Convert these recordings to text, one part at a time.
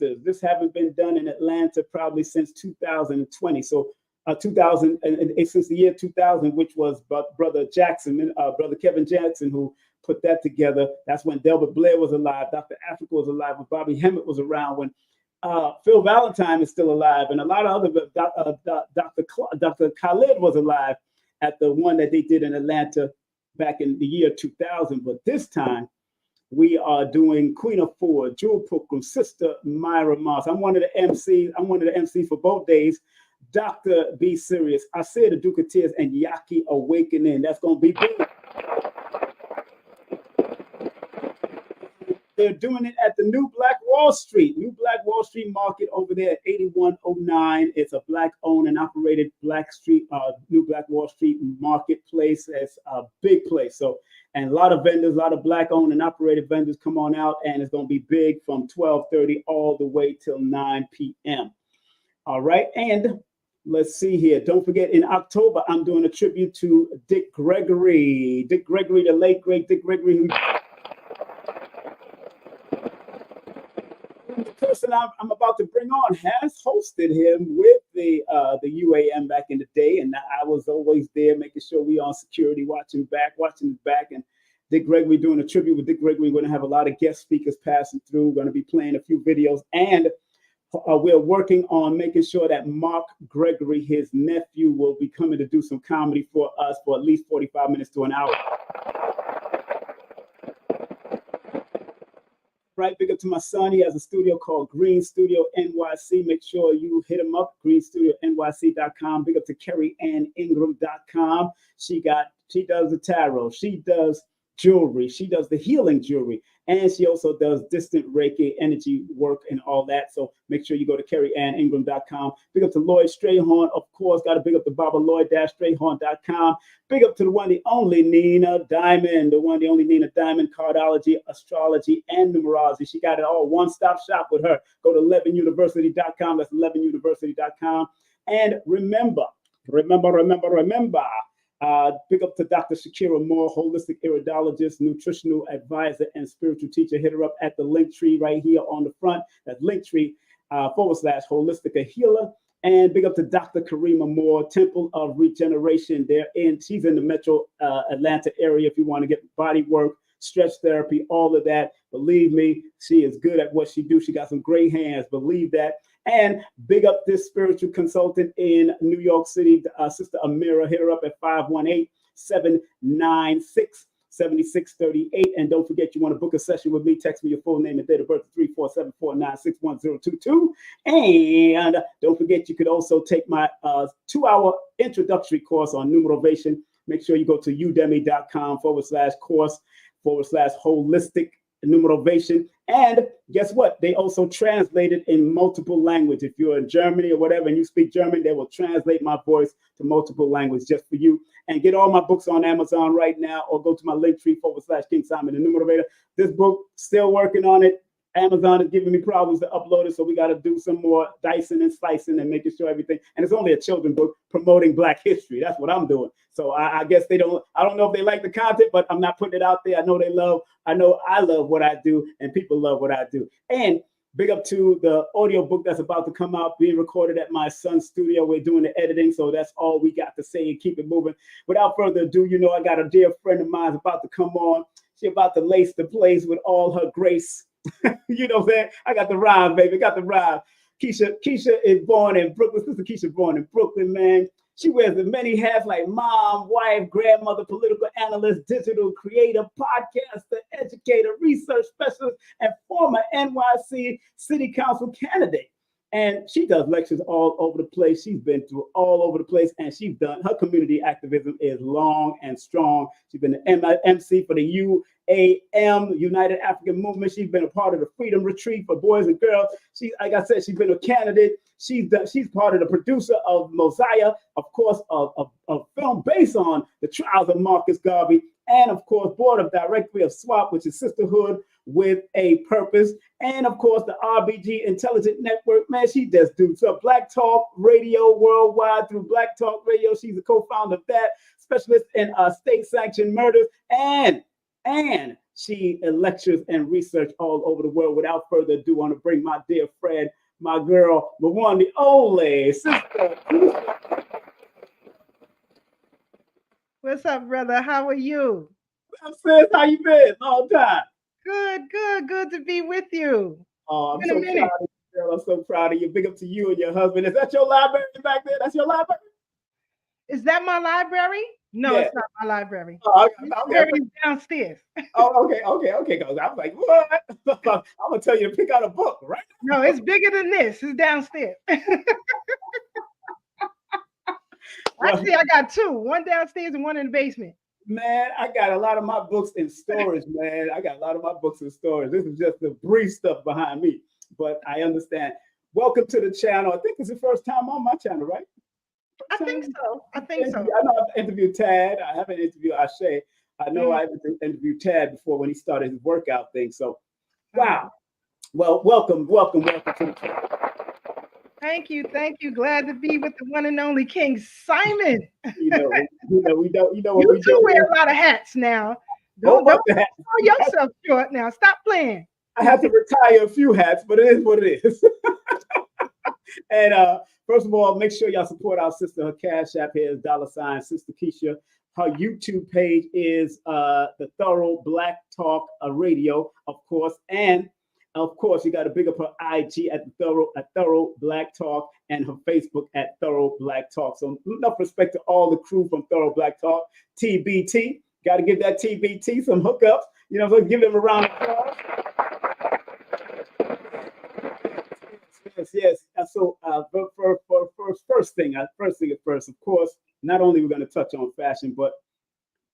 Sisters. This haven't been done in Atlanta probably since 2020. So 2000 and since the year 2000, which was Brother Jackson, Brother Kevin Jackson, who put that together. That's when Delbert Blair was alive, Dr. Africa was alive, when Bobby Hemmett was around, when Phil Valentine is still alive, and a lot of other Dr. Khalid was alive at the one that they did in Atlanta back in the year 2000. But this time we are doing Queen of Four, Jewel Pookrum, Sister Myra Moss. I'm one of the MCs for both days. Dr. B. Serious, I said the Duke of Tears, and Yaki Awakening. That's going to be big. They're doing it at the New Black Wall Street Market over there at 8109. It's a Black-owned and operated New Black Wall Street marketplace. It's a big place. So, and a lot of vendors, a lot of Black-owned and operated vendors come on out, and it's going to be big from 12:30 all the way till 9 p.m. All right, and let's see here. Don't forget, in October, I'm doing a tribute to Dick Gregory. Dick Gregory, the late, great Dick Gregory, who the person I'm about to bring on has hosted him with the UAM back in the day, and I was always there making sure we on security, watching his back. And Dick Gregory, doing a tribute with Dick Gregory. We're going to have a lot of guest speakers passing through. We're going to be playing a few videos, and we're working on making sure that Mark Gregory, his nephew, will be coming to do some comedy for us for at least 45 minutes to an hour. Right, big up to my son. He has a studio called Green Studio NYC. Make sure you hit him up, greenstudionyc.com. Big up to CarrieAnnIngram.com. She does the tarot. She does jewelry. She does the healing jewelry. And she also does distant Reiki energy work and all that. So make sure you go to CarrieAnnIngram.com. Big up to Lloyd Strayhorn. Of course, got to big up to Baba Lloyd-Strayhorn.com. Big up to the one, the only Nina Diamond, Cardology, astrology, and numerology. She got it all. One-stop shop with her. Go to 11university.com. That's 11university.com. And remember, big up to Dr. Shakira Moore, holistic iridologist, nutritional advisor, and spiritual teacher. Hit her up at the link tree right here on the front. That's linktree /holistic healer. And big up to Dr. Karima Moore, Temple of Regeneration. She's in the metro Atlanta area if you want to get body work, stretch therapy, all of that. Believe me, she is good at what she do. She got some great hands. Believe that. And big up this spiritual consultant in New York City, Sister Amira. Hit her up at 518-796-7638. And don't forget, you want to book a session with me, text me your full name and date of birth, 347-496-1022. And don't forget, you could also take my 2-hour introductory course on numerovation. Make sure you go to udemy.com /course/holistic numerovation. And guess what? They also translate it in multiple languages. If you're in Germany or whatever and you speak German, they will translate my voice to multiple languages just for you. And get all my books on Amazon right now, or go to my linktree /King Simon the Numerator. This book, still working on it. Amazon is giving me problems to upload it, so we got to do some more dicing and slicing and making sure everything. And it's only a children's book promoting Black history. That's what I'm doing. So I guess I don't know if they like the content, but I'm not putting it out there. I know I love what I do, and people love what I do. And big up to the audio book that's about to come out, being recorded at my son's studio. We're doing the editing, so that's all we got to say and keep it moving. Without further ado, I got a dear friend of mine about to come on. She's about to lace the place with all her grace. You know what I'm saying? I got the rhyme, baby. Got the rhyme. Keisha is born in Brooklyn. Sister Keisha born in Brooklyn, man. She wears many hats like mom, wife, grandmother, political analyst, digital creator, podcaster, educator, research specialist, and former NYC City Council candidate. And she does lectures all over the place. She's been through all over the place, and her community activism is long and strong. She's been an MC for the UAM, United African Movement. She's been a part of the Freedom Retreat for boys and girls. Like I said, she's been a candidate. She's part of the producer of Mosiah, of course, a film based on the trials of Marcus Garvey, and of course, board of directory of SWAP, which is Sisterhood with a Purpose, and of course, the RBG Intelligent Network. Man, she just do so. Black Talk Radio worldwide through Black Talk Radio. She's a co-founder of that, specialist in state-sanctioned murders, and She lectures and research all over the world. Without further ado, I want to bring my dear friend, my girl, the one, the only sister. What's up, brother? How are you? Sis, how you been? Long time. Good to be with you. Oh, It's I'm been a so proud minute. of you, girl. I'm so proud of you. Big up to you and your husband. Is that your library back there? That's your library? Is that my library? No, Yeah. it's not my library. Oh, My okay. library is downstairs. Oh, okay. Cause I was like, what? I'm gonna tell you to pick out a book, right? No, it's bigger than this. It's downstairs. Well, Actually, I got two. One downstairs and one in the basement. man, I got a lot of my books in storage, man. I got a lot of my books in storage. This is just the brief stuff behind me, but I understand. Welcome to the channel. I think it's the first time on my channel, right? I think so. I think so. I know I've interviewed Tad. I haven't interviewed Ashe. I know Mhm. I interviewed Tad before when he started his workout thing. So, wow. Well, welcome to the channel. Thank you. Glad to be with the one and only King Simon. We don't. You know what You we too do. wear a lot of hats now. Oh, Don't but sell yourself short now. Stop playing. I have to retire a few hats, but it is what it is. And first of all, make sure y'all support our sister. Her cash app here is $ Sister Keisha. Her YouTube page is the Thorough Black Talk Radio, of course. And of course, you got to big up her IG at Thorough Black Talk and her Facebook at Thorough Black Talk. So enough respect to all the crew from Thorough Black Talk. TBT, got to give that TBT some hookups. You know, so give them a round of applause. Yes. And so, first thing at first, of course, not only we're going to touch on fashion, but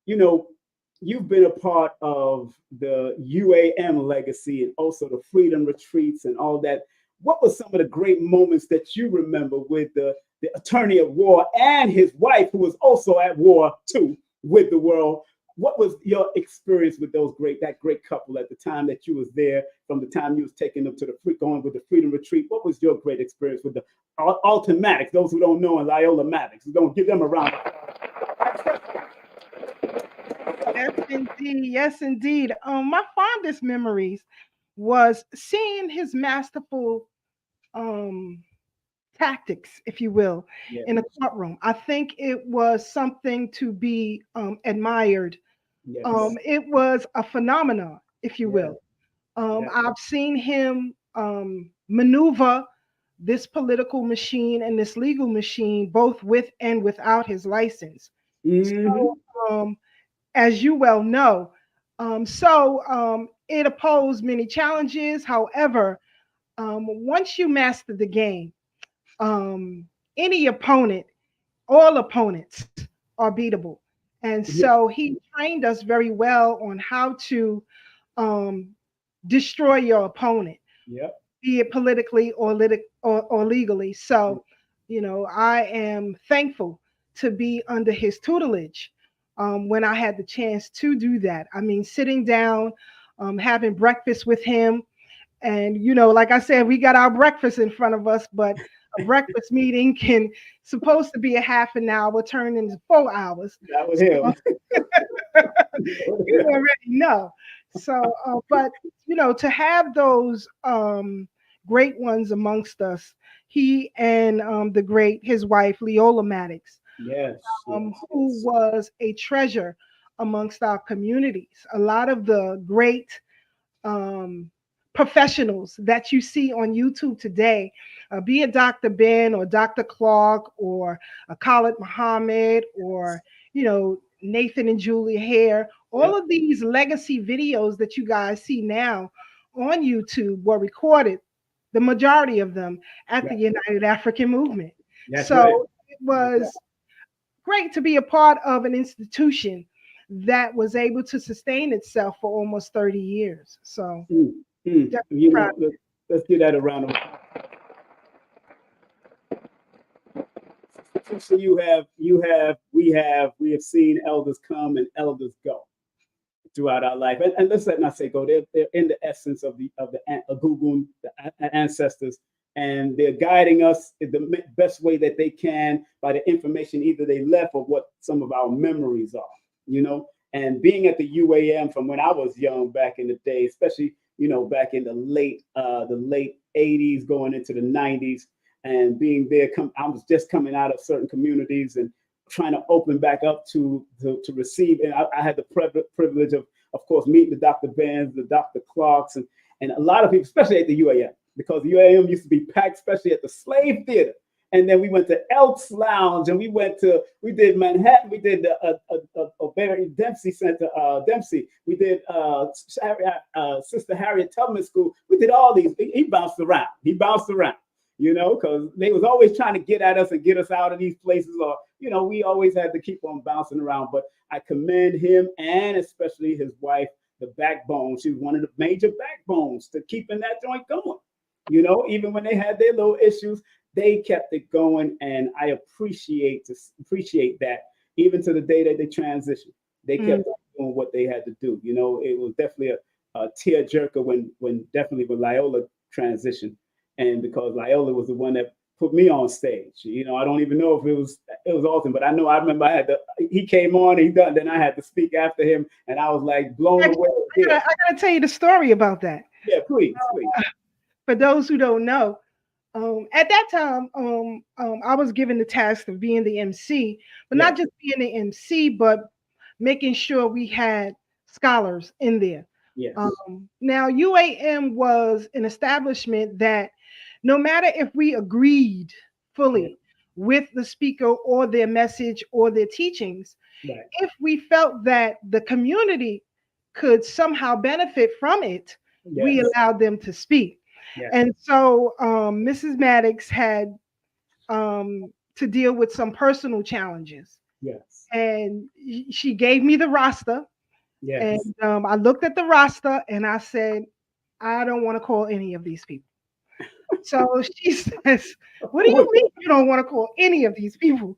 you've been a part of the UAM legacy and also the freedom retreats and all that. What were some of the great moments that you remember with the attorney at war and his wife, who was also at war too with the world? What was your experience with that great couple at the time that you was there, from the time you was taking them to going with the freedom retreat? What was your great experience with the Ultimatics? Those who don't know, and Loyola Matics, we're gonna give them a round. Yes, indeed. My fondest memories was seeing his masterful um tactics, if you will, Yeah. in a courtroom. I think it was something to be admired. Yes. It was a phenomenon, if you Yeah. will. Yeah. I've seen him maneuver this political machine and this legal machine, both with and without his license. So, Mm-hmm. as you well know, it opposed many challenges. However, once you master the game, any opponent, all opponents are beatable. And Yeah. so he trained us very well on how to um, destroy your opponent, Yeah. be it politically or legally. So, I am thankful to be under his tutelage when I had the chance to do that. I mean, sitting down, having breakfast with him, and like I said, we got our breakfast in front of us, but a breakfast meeting can supposed to be a half an hour, turn into 4 hours. That was So him. you already know. So, but to have those great ones amongst us, he and his wife Leola Maddox, Yes. who was a treasure amongst our communities. A lot of the great um, professionals that you see on YouTube today, be it Dr. Ben or Dr. Clark or Khalid Muhammad or Nathan and Julia Hare. All Yep. of these legacy videos that you guys see now on YouTube were recorded, the majority of them, at the Right. United African Movement. That's right. So it was great to be a part of an institution that was able to sustain itself for almost 30 years. So Mm, definitely proud. let's give that a round of applause. So we have seen elders come and elders go throughout our life, and let's not say go. They're in the essence of the Gugun, the ancestors, and they're guiding us in the best way that they can by the information either they left or what some of our memories are. And being at the UAM from when I was young back in the day, especially back in the late '80s, going into the '90s, and being there, I was just coming out of certain communities and trying to open back up to receive. And I had the privilege of course, meeting the Dr. Bands, the Dr. Clarks, and a lot of people, especially at the UAM, because the UAM used to be packed, especially at the Slave Theater. And then we went to Elks Lounge, and we did Manhattan, we did a Barry Dempsey Center, Dempsey. We did Sister Harriet Tubman School. We did all these. He bounced around. Because they was always trying to get at us and get us out of these places, or we always had to keep on bouncing around. But I commend him and especially his wife, the backbone. She was one of the major backbones to keeping that joint going. Even when they had their little issues, they kept it going, and I appreciate that. Even to the day that they transitioned, they kept doing what they had to do. It was definitely a tearjerker when Loyola transitioned, and because Loyola was the one that put me on stage. I don't even know if it was awesome, but I remember he came on, then I had to speak after him, and I was like blown away. I gotta tell you the story about that. Yeah, please. For those who don't know, at that time, I was given the task of being the MC, but not just being the MC, but making sure we had scholars in there. Yes. Now, UAM was an establishment that no matter if we agreed fully with the speaker or their message or their teachings, if we felt that the community could somehow benefit from it, we allowed them to speak. And so Mrs. Maddox had to deal with some personal challenges. Yes. And she gave me the roster. Yes. And I looked at the roster and I said, I don't want to call any of these people. So she says, what do you mean you don't want to call any of these people?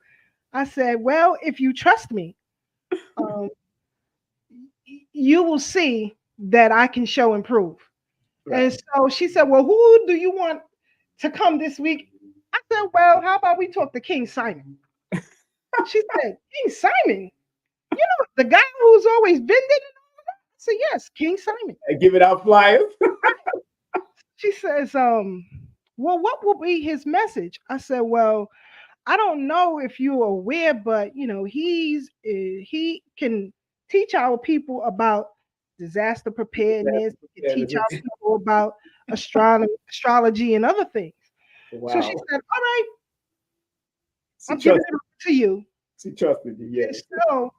I said, well, if you trust me, you will see that I can show and prove. Right. And so she said, well, who do you want to come this week? I said, well, how about we talk to King Simon? She said, King Simon? The guy who's always been there? I said, yes, King Simon. And give it out flyers. She says, well, what will be his message? I said, well, I don't know if you're aware, but he can teach our people about disaster preparedness, teach our people about astrology and other things. Wow. So she said, all right, I'm giving it over to you. She trusted you, yes. So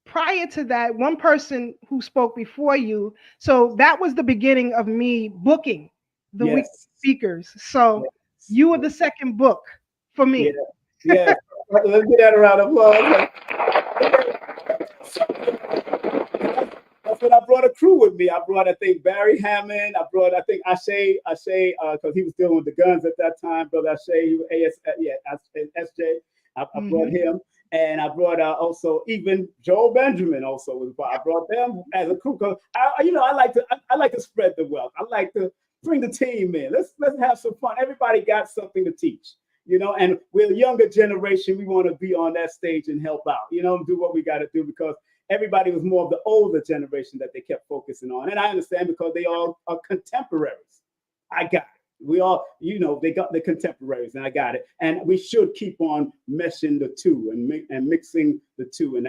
prior to that, one person who spoke before you, so that was the beginning of me booking the weekly speakers. So you were the second book for me. Yeah. Let's get that a round of applause. That's when I brought a crew with me. I brought, I think, Barry Hammond. I brought, I think, Ashe, because he was dealing with the guns at that time. Brother Ashe, he was SJ. I brought him. And I brought also even Joel Benjamin also was. I brought them as a crew because I like to spread the wealth. I like to bring the team in. Let's have some fun. Everybody got something to teach, and we're a younger generation. We want to be on that stage and help out, and do what we got to do because everybody was more of the older generation that they kept focusing on. And I understand because they all are contemporaries. I got it. We all, they got the contemporaries, and I got it. And we should keep on meshing the two and mixing the two. And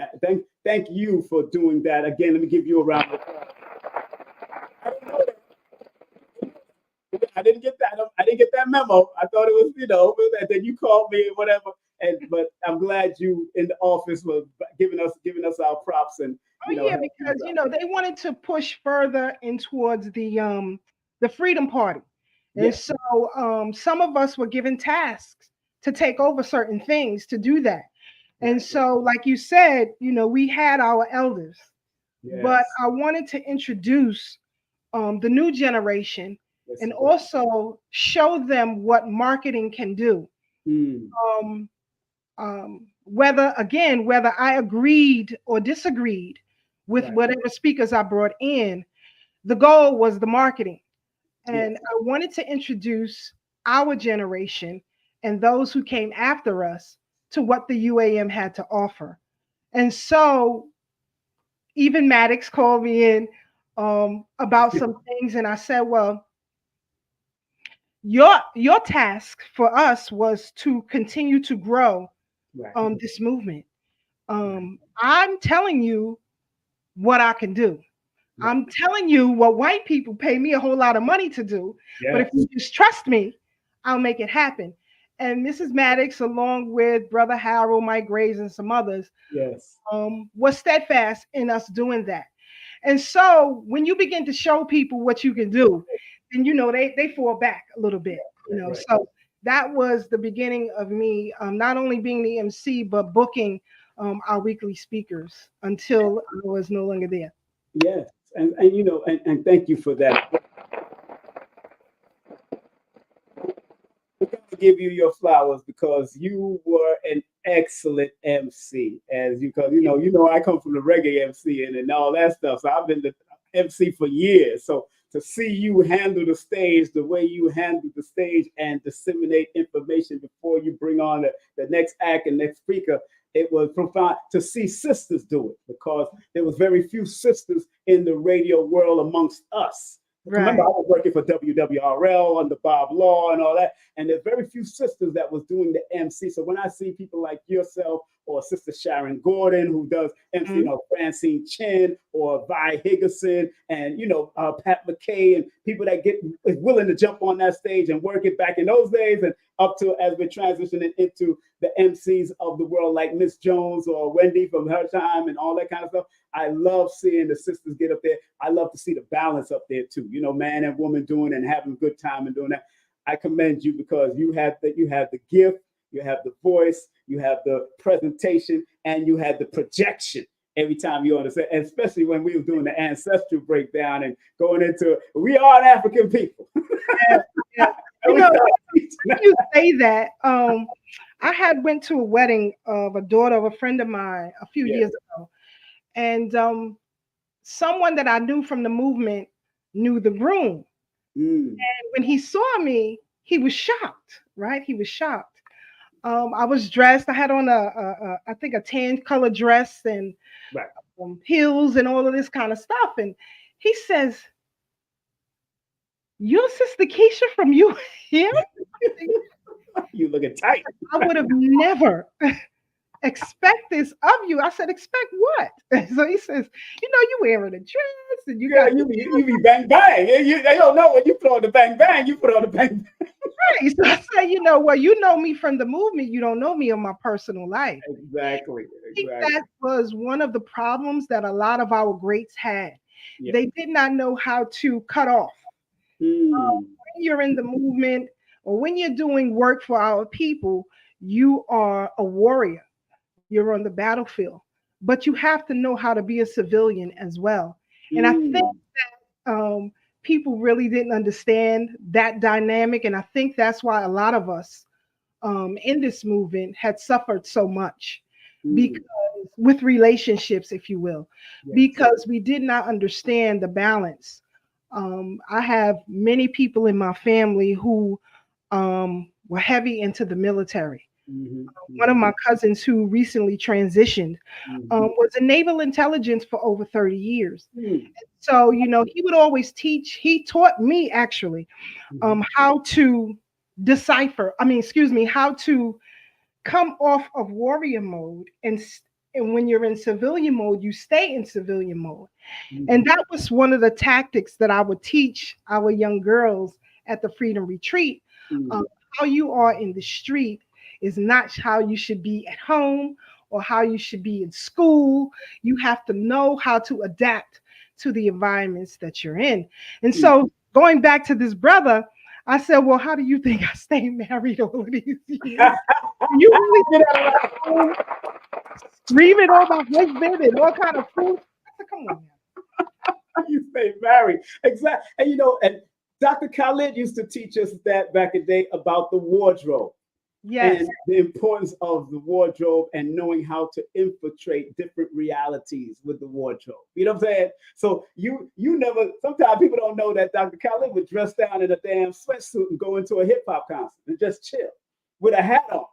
thank you for doing that. Again, let me give you a round of applause. I didn't get that. I didn't get that memo. I thought it was, and then you called me or whatever. But I'm glad you in the office were giving us our props and. Because they wanted to push further in towards the Freedom Party. And so some of us were given tasks to take over certain things to do that. And so, like you said, we had our elders, but I wanted to introduce the new generation and also show them what marketing can do. Whether I agreed or disagreed with whatever speakers I brought in, the goal was the marketing. And I wanted to introduce our generation and those who came after us to what the UAM had to offer. And so even Maddox called me in about some things, and I said, well, your task for us was to continue to grow Right. this movement. I'm telling you what I can do. Right. I'm telling you what white people pay me a whole lot of money to do. But if Yes. you just trust me, I'll make it happen. And Mrs. Maddox, along with Brother Harold, Mike Graves, and some others, Yes. was steadfast in us doing that. And so when you begin to show people what you can do, then they fall back a little bit. Right. So that was the beginning of me not only being the MC but booking our weekly speakers until I was no longer there. Yes. And thank you for that. To give you your flowers because you were an excellent MC, as you because I come from the reggae MC and all that stuff. So I've been the MC for years. So to see you handle the stage the way you handle the stage and disseminate information before you bring on the next act and next speaker, it was profound to see sisters do it because there was very few sisters in the radio world amongst us. Right. Remember, I was working for WWRL under Bob Law and all that, and there's very few sisters that was doing the MC. So when I see people like yourself or Sister Sharon Gordon, who does MC, Francine Chin or Vi Higginson, and Pat McKay, and people that is willing to jump on that stage and work it back in those days, and up to as we're transitioning into the MCs of the world, like Miss Jones or Wendy from her time and all that kind of stuff. I love seeing the sisters get up there. I love to see the balance up there too. Man and woman doing and having a good time and doing that. I commend you because you have the gift, you have the voice, you have the presentation, and you have the projection every time you're on the set, and especially when we were doing the ancestral breakdown and going into we are an African people. Yeah. You say that. I had went to a wedding of a daughter of a friend of mine a few years ago, and someone that I knew from the movement knew the groom. And when he saw me, he was shocked, right? He was shocked. I was dressed. I had on I think a tan color dress and heels and all of this kind of stuff. And he says, "Your sister Keisha from you here?" You looking tight. I would have never expect this of you. I said, expect what? So he says, you wearing a dress and you got you be bang bang. They don't know when you put on the bang bang, you put on the bang bang. Right. So I say, well, you know me from the movement. You don't know me in my personal life. Exactly. I think that was one of the problems that a lot of our greats had. Yeah. They did not know how to cut off. When you're in the movement or when you're doing work for our people, you are a warrior. You're on the battlefield, but you have to know how to be a civilian as well. And I think that people really didn't understand that dynamic. And I think that's why a lot of us in this movement had suffered so much because with relationships, if you will, because we did not understand the balance. I have many people in my family who were heavy into the military. One of my cousins who recently transitioned was in naval intelligence for over 30 years. So, he would always teach. He taught me actually how to how to come off of warrior mode. And when you're in civilian mode, you stay in civilian mode. And that was one of the tactics that I would teach our young girls at the Freedom Retreat. How you are in the street is not how you should be at home or how you should be in school. You have to know how to adapt to the environments that you're in. And so going back to this brother, I said, well, how do you think I stayed married all of these years? You really did that home, screaming on my husband and all kind of food. I said, come on now. You stay married. Exactly. And and Dr. Khalid used to teach us that back in the day about the wardrobe. Yes. And the importance of the wardrobe and knowing how to infiltrate different realities with the wardrobe. You know what I'm saying? So you never, sometimes people don't know that Dr. Khalid would dress down in a damn sweatsuit and go into a hip hop concert and just chill with a hat on.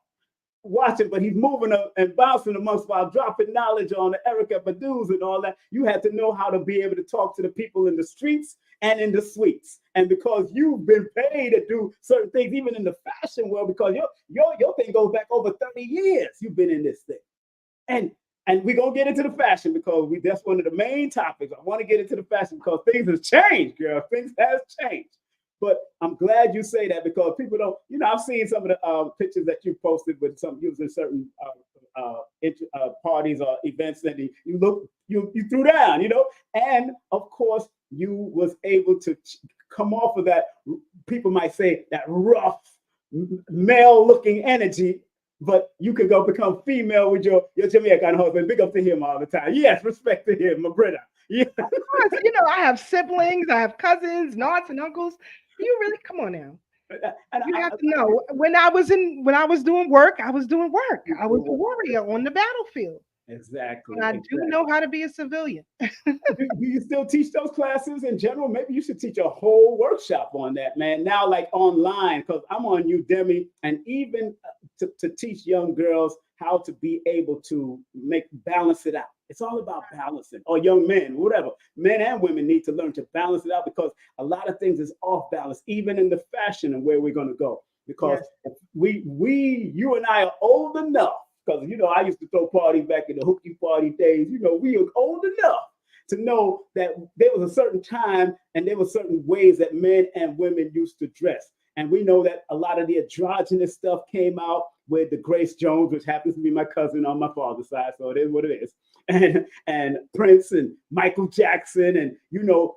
watching, but he's moving up and bouncing amongst while dropping knowledge on the Erica Badu's and all that. You had to know how to be able to talk to the people in the streets and in the suites. And because you've been paid to do certain things, even in the fashion world, because your thing goes back over 30 years, you've been in this thing. And we're gonna get into the fashion because that's one of the main topics. I want to get into the fashion because things have changed, girl. Things have changed. But I'm glad you say that because people don't, I've seen some of the pictures that you posted with some using certain parties or events that you threw down, and of course you was able to come off of that, people might say that rough male looking energy, but you could go become female with your Jamaican husband. Big up to him all the time. Yes, respect to him, my brother. Yeah. Of course, I have siblings, I have cousins, aunts and uncles. You really come on now. And you have to know when I was doing work, I was doing work. I was a warrior on the battlefield. Exactly. And I do know how to be a civilian. do you still teach those classes in general? Maybe you should teach a whole workshop on that, man. Now, like online, because I'm on Udemy, and even to teach young girls how to be able to balance it out. It's all about balancing, or young men, whatever. Men and women need to learn to balance it out because a lot of things is off balance, even in the fashion and where we're going to go. Because you and I are old enough, because, I used to throw parties back in the hooky party days. We are old enough to know that there was a certain time and there were certain ways that men and women used to dress. And we know that a lot of the androgynous stuff came out with the Grace Jones, which happens to be my cousin on my father's side. So it is what it is. And Prince and Michael Jackson and,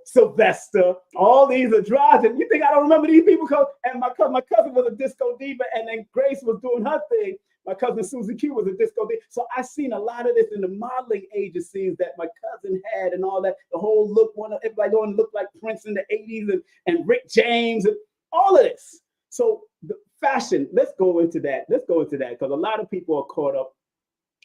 Sylvester, all these androgynous. You think I don't remember these people? And my cousin was a disco diva, and then Grace was doing her thing. My cousin Susie Q was a disco diva. So I seen a lot of this in the modeling agencies that my cousin had and all that. The whole look, everybody going to look like Prince in the 80s and Rick James and all of this. So the fashion, let's go into that because a lot of people are caught up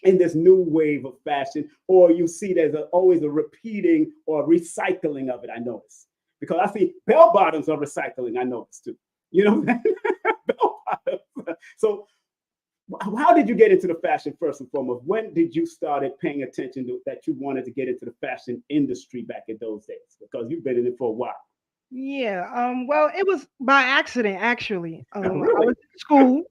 in this new wave of fashion, or you see there's always a repeating or recycling of it. I notice because I see bell bottoms are recycling. I notice too. Bell bottoms. So how did you get into the fashion first and foremost? When did you started paying attention to that you wanted to get into the fashion industry back in those days? Because you've been in it for a while. Yeah. Well, it was by accident, actually. Really? I was in school.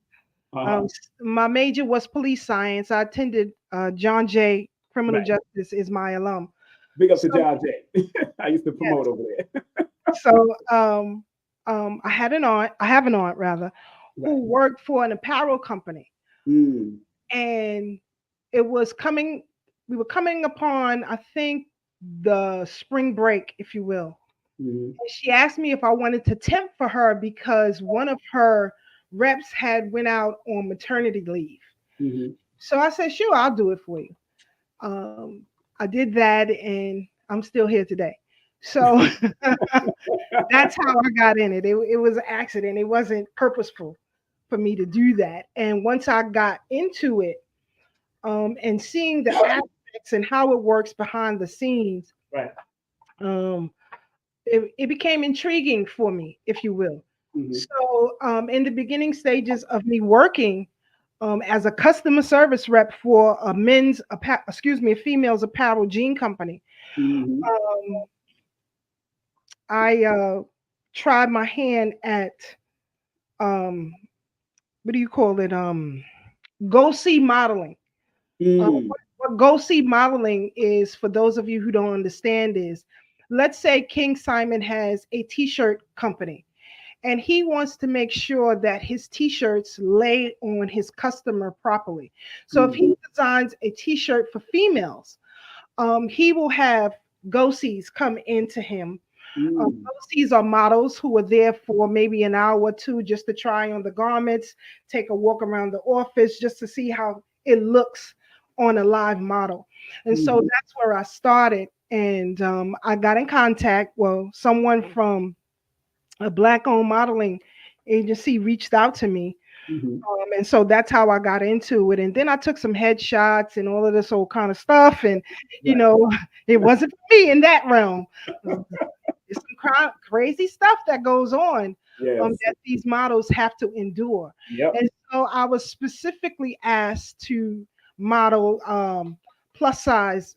My major was police science. I attended John Jay Criminal Justice is my alum. Big up to John Jay. I used to promote over there. So I have an aunt rather, who worked for an apparel company. And we were coming upon, I think, the spring break, if you will. And she asked me if I wanted to temp for her because one of her reps had went out on maternity leave. So I said, sure, I'll do it for you. I did that and I'm still here today. So that's how I got in it. It was an accident. It wasn't purposeful for me to do that. And once I got into it and seeing the aspects and how it works behind the scenes, it became intriguing for me, if you will. So in the beginning stages of me working as a customer service rep for a female's apparel jean company, I tried my hand at what do you call it? Go see modeling. What go see modeling is, for those of you who don't understand, is let's say King Simon has a t-shirt company and he wants to make sure that his t-shirts lay on his customer properly. So if he designs a t-shirt for females, he will have go-sees come into him. Go-sees are models who are there for maybe an hour or two just to try on the garments, take a walk around the office just to see how it looks on a live model. And so that's where I started. And I got in contact. Well, someone from a Black-owned modeling agency reached out to me. And so that's how I got into it. And then I took some headshots and all of this old kind of stuff. And, it wasn't for me in that realm. It's some crazy stuff that goes on Yes. that these models have to endure. Yep. And so I was specifically asked to model plus size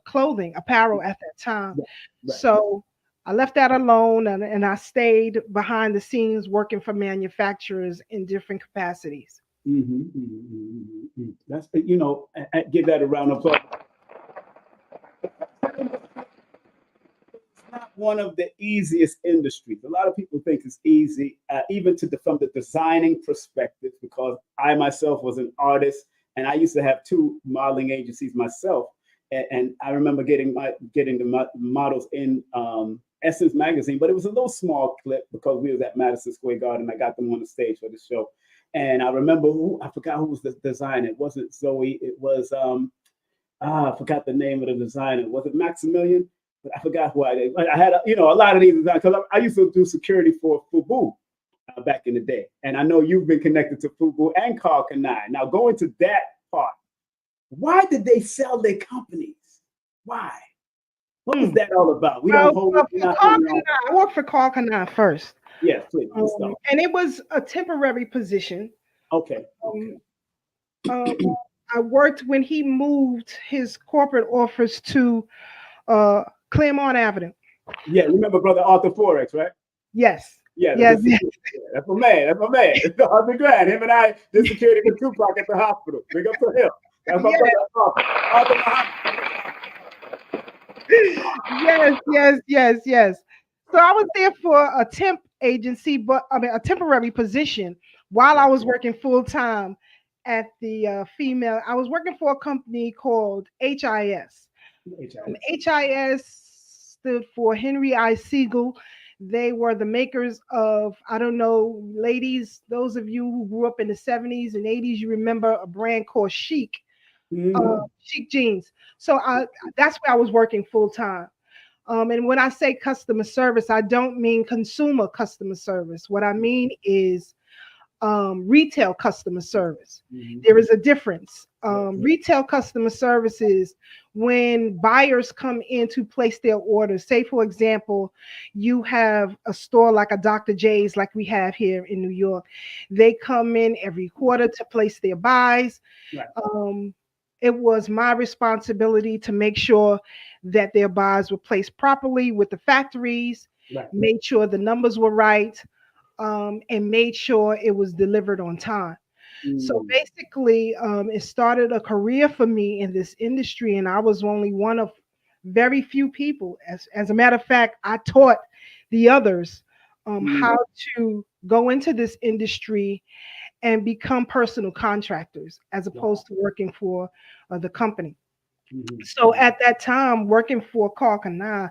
clothing, apparel at that time. Right. Right. So I left that alone and I stayed behind the scenes working for manufacturers in different capacities. That's, give that a round of applause. Not one of the easiest industries. A lot of people think it's easy, even from the designing perspective, because I myself was an artist and I used to have two modeling agencies myself. And I remember getting the models in Essence magazine, but it was a little small clip because we was at Madison Square Garden. I got them on the stage for the show. And I remember I forgot who was the designer. It wasn't Zoe. It was, I forgot the name of the designer. Was it Maximilian? But I forgot who I did. I had, a lot of these designers because I used to do security for Fubu back in the day. And I know you've been connected to Fubu and Carl Kanai. Now, going to that part, why did they sell their companies? Why? What was that all about? We don't hold nothing. I worked for Carl Kanai first. Yes, please. And it was a temporary position. Okay. I worked when he moved his corporate office to Claremont Avenue. Yeah, remember Brother Arthur Forex, right? Yes. Yeah, yes. That's my man. That's my man. It's Arthur Grant. Him and I did security for Tupac at the hospital. Big up to him. That's my brother Arthur. Yes. So I was there for a temp agency, a temporary position while I was working full time at the I was working for a company called HIS. HIS stood for Henry I. Siegel. They were the makers of, I don't know, ladies, those of you who grew up in the 70s and 80s, you remember a brand called Chic. Chic jeans. So that's where I was working full time. And when I say customer service, I don't mean consumer customer service. What I mean is retail customer service. There is a difference. Retail customer service is when buyers come in to place their orders. Say, for example, you have a store like a Dr. J's, like we have here in New York. They come in every quarter to place their buys. Right. It was my responsibility to make sure that their buys were placed properly with the factories, made sure the numbers were right, and made sure it was delivered on time. So basically, it started a career for me in this industry, and I was only one of very few people. As a matter of fact, I taught the others how to go into this industry and become personal contractors as opposed to working for the company. So at that time, working for Carl Kanai,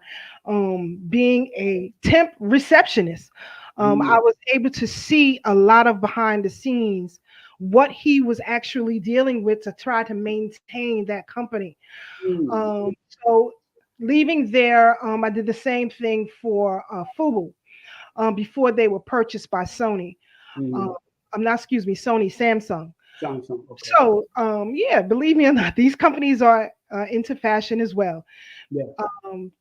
being a temp receptionist, I was able to see a lot of behind the scenes, what he was actually dealing with to try to maintain that company. So leaving there, I did the same thing for Fubu before they were purchased by Sony. Sony, Samsung. Okay. So, believe me or not, these companies are into fashion as well. Yeah.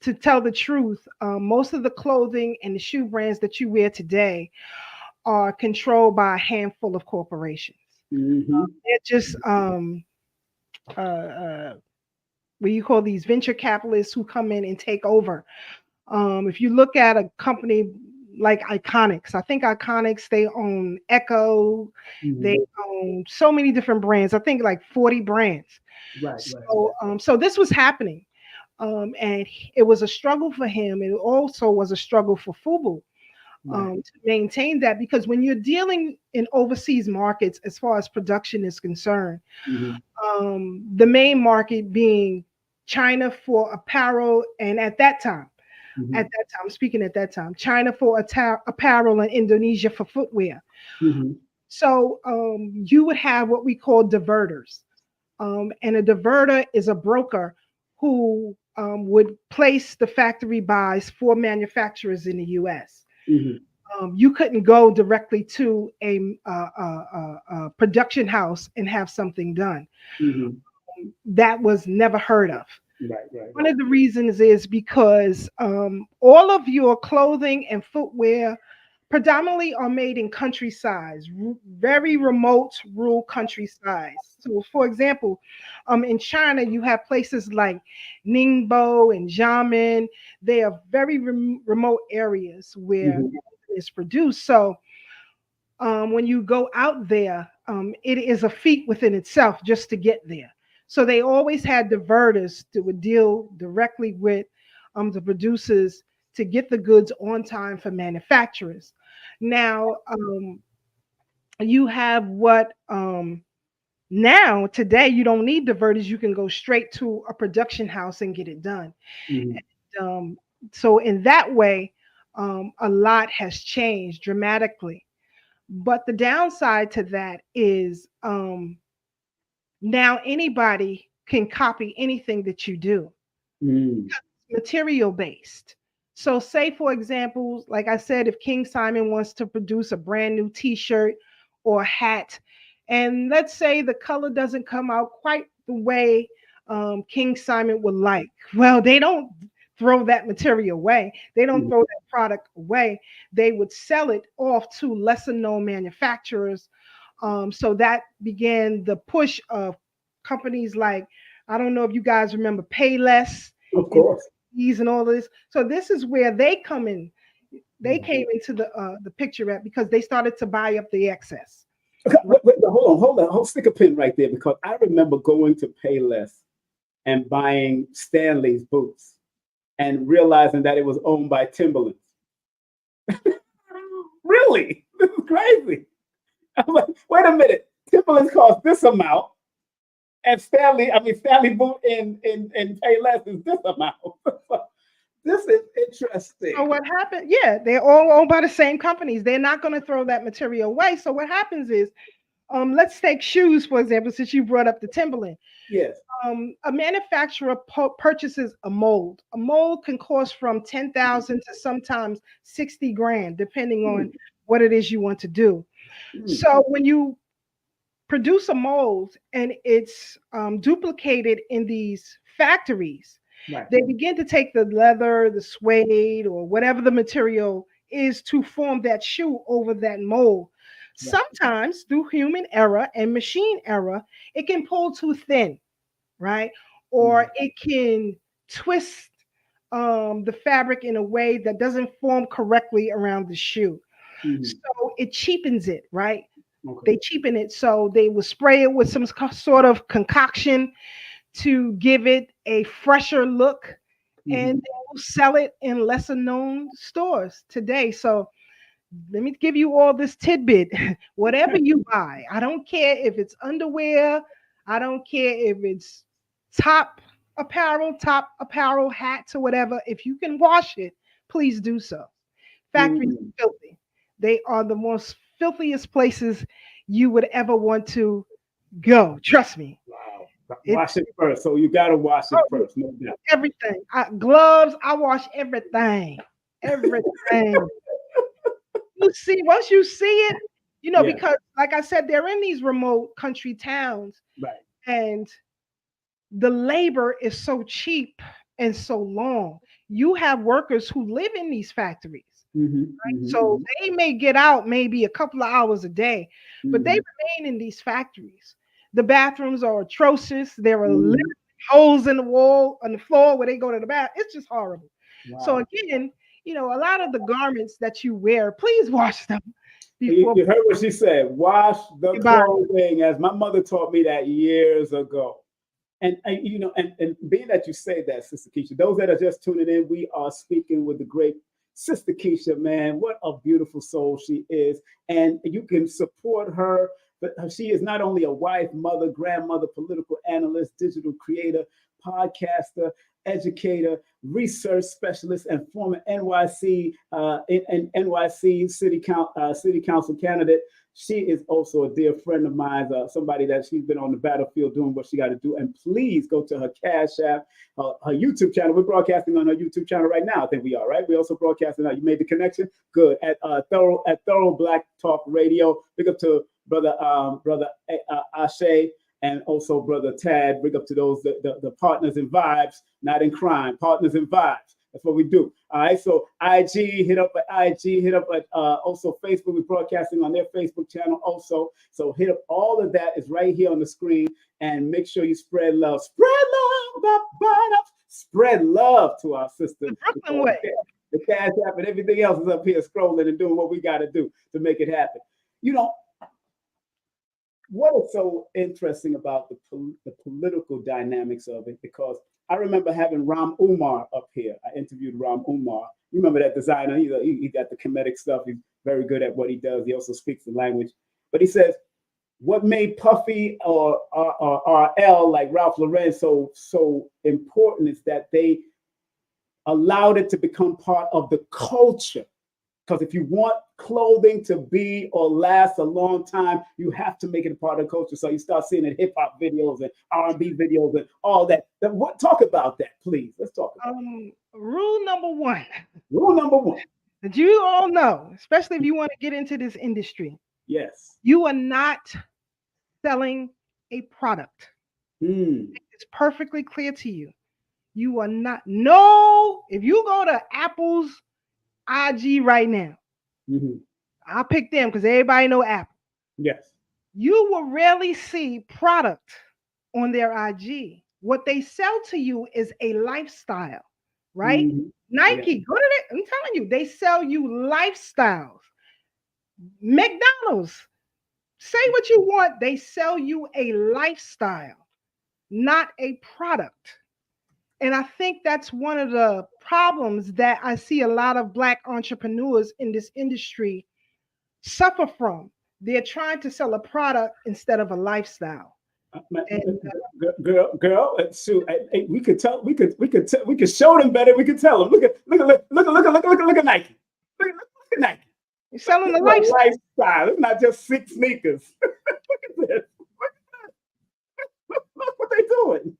To tell the truth, most of the clothing and the shoe brands that you wear today are controlled by a handful of corporations. They're just what you call these venture capitalists who come in and take over. If you look at a company like Iconics, I think Iconics, they own Echo, they own so many different brands. I think like 40 brands. So this was happening, and it was a struggle for him. It also was a struggle for Fubu to maintain that, because when you're dealing in overseas markets, as far as production is concerned, the main market being China for apparel, and at that time, China for apparel and Indonesia for footwear. So you would have what we call diverters. And a diverter is a broker who would place the factory buys for manufacturers in the U.S. You couldn't go directly to a production house and have something done. That was never heard of. Right, right, One right. of the reasons is because all of your clothing and footwear predominantly are made in countrysides, very remote rural countrysides. So, for example, in China, you have places like Ningbo and Xiamen. They are very remote areas where Mhm. it's produced. So, when you go out there, it is a feat within itself just to get there. So they always had diverters that would deal directly with the producers to get the goods on time for manufacturers. Now, you have what now today you don't need diverters. You can go straight to a production house and get it done. Mhm. Um, so in that way, a lot has changed dramatically. But the downside to that is now anybody can copy anything that you do, Mm. material based. So, say for example, like I said, if King Simon wants to produce a brand new t shirt or hat, and let's say the color doesn't come out quite the way King Simon would like, well, they don't throw that material away. They don't Mhm. throw that product away. They would sell it off to lesser known manufacturers. So that began the push of companies like, I don't know if you guys remember Payless Of and course. these and all of this. So this is where they come in. They Mhm. came into the picture at because they started to buy up the excess. Okay, Right? wait, hold on, stick a pin right there because I remember going to Payless and buying Stanley's boots and realizing that it was owned by Timberland. Really? This is crazy. I'm like, wait a minute. Timberlands cost this amount, and Stanley boot in Payless is this amount. This is So interesting. what happened? Yeah, they're all owned by the same companies. They're not going to throw that material away. So what happens is, let's take shoes for example, since you brought up the Timberland. Yes. A manufacturer purchases a mold. A mold can cost from 10,000 to sometimes 60 grand, depending on Mm, what it is you want to do. mm, So when you produce a mold and it's duplicated in these factories, right. they begin to take the leather, the suede, or whatever the material is to form that shoe over that mold. Right. Sometimes through human error and machine error, it can pull too thin, right? Or Mm, it can twist the fabric in a way that doesn't form correctly around the shoe. mm, So it cheapens it, right? okay. They cheapen it. So they will spray it with some sort of concoction to give it a fresher look, and Mhm. they will sell it in lesser known stores today. So let me give you all this tidbit. Whatever you buy, I don't care if it's underwear, I don't care if it's top apparel, hats, or whatever. If you can wash it, please do so. Factories Mm. are filthy. They are the most filthiest places you would ever want to go. Trust me. Wow. It's Wash it first. So you got to wash it oh, first, no doubt. everything. Gloves, I wash everything. Everything. You see, once you see it, Yeah. because like I said, they're in these remote country towns, Right. and the labor is so cheap and so long. You have workers who live in these factories. Hmm, So hmm, they may get out maybe a couple of hours a day, but they hmm, remain in these factories. The bathrooms are atrocious. There are literally hmm. holes in the wall, on the floor where they go to the bath. It's just horrible. So Wow. again, a lot of the garments that you wear, please wash them You, before you heard what she said. Wash the you buy. clothing, as my mother taught me that years ago. And being that you say that, Sister Keisha, those that are just tuning in, we are speaking with the great Sister Keisha, man. What a beautiful soul she is. And you can support her. But she is not only a wife, mother, grandmother, political analyst, digital creator, podcaster, educator, research specialist, and former NYC NYC city council candidate. She is also a dear friend of mine, somebody that she's been on the battlefield doing what she got to do. And please go to her Cash App, her YouTube channel. We're broadcasting on her YouTube channel right now. I think we are, right? We're also broadcasting now. You made the connection? Good. At Thorough Black Talk Radio. Big up to brother Ashe. and also brother Tad. Big up to those the partners in vibes, not in crime. Partners in vibes. That's what we do. All right. So IG, hit up at IG, hit up at also Facebook. We're broadcasting on their Facebook channel also. So hit up all of that is right here on the screen, and make sure you spread love. Spread love. Spread love to our sister. The Brooklyn way. The Cash App and everything else is up here scrolling and doing what we got to do to make it happen. You know, what is so interesting about the political dynamics of it? Because I remember having Ram Umar up here. I interviewed Ram Umar. You remember that designer? He got the comedic stuff. He's very good at what he does. He also speaks the language. But he says, what made Puffy or RL, like Ralph Lauren, so important is that they allowed it to become part of the culture. Because if you want clothing to be or last a long time, you have to make it a part of the culture. So you start seeing it in hip hop videos and R&B videos and all that. Talk about that, please. Let's talk about it. Rule number one. Rule number one. That you all know, especially if you want to get into this industry. Yes. You are not selling a product. It's perfectly clear to you. You are not. No, if you go to Apple's IG right now, I'll pick them because everybody know Apple. Yes. You will rarely see product on their IG. What they sell to you is a lifestyle, right? Nike, go to that. I'm telling you, they sell you lifestyles. McDonald's, say what you want. They sell you a lifestyle, not a product. And I think that's one of the problems that I see a lot of Black entrepreneurs in this industry suffer from. They're trying to sell a product instead of a lifestyle. Girl, Sue, we could tell, we could show them better. We could tell them. Look at Nike. Look at Nike. You're selling the lifestyle. It's not just 6 sneakers. Look at this. Look what they doing.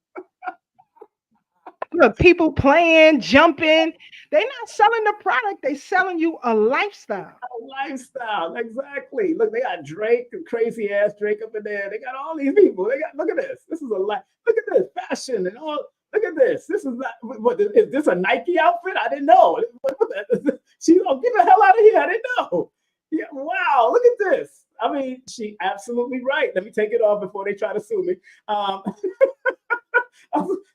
Look, people playing, jumping. They're not selling the product. They're selling you a lifestyle. A lifestyle, exactly. Look, they got Drake, crazy ass Drake up in there. They got all these people. Look at this. This is a life. Look at this fashion and all. Look at this. This is not. What is this a Nike outfit? I didn't know. She get the hell out of here. I didn't know. Yeah. Wow. Look at this. I mean, she absolutely right. Let me take it off before they try to sue me.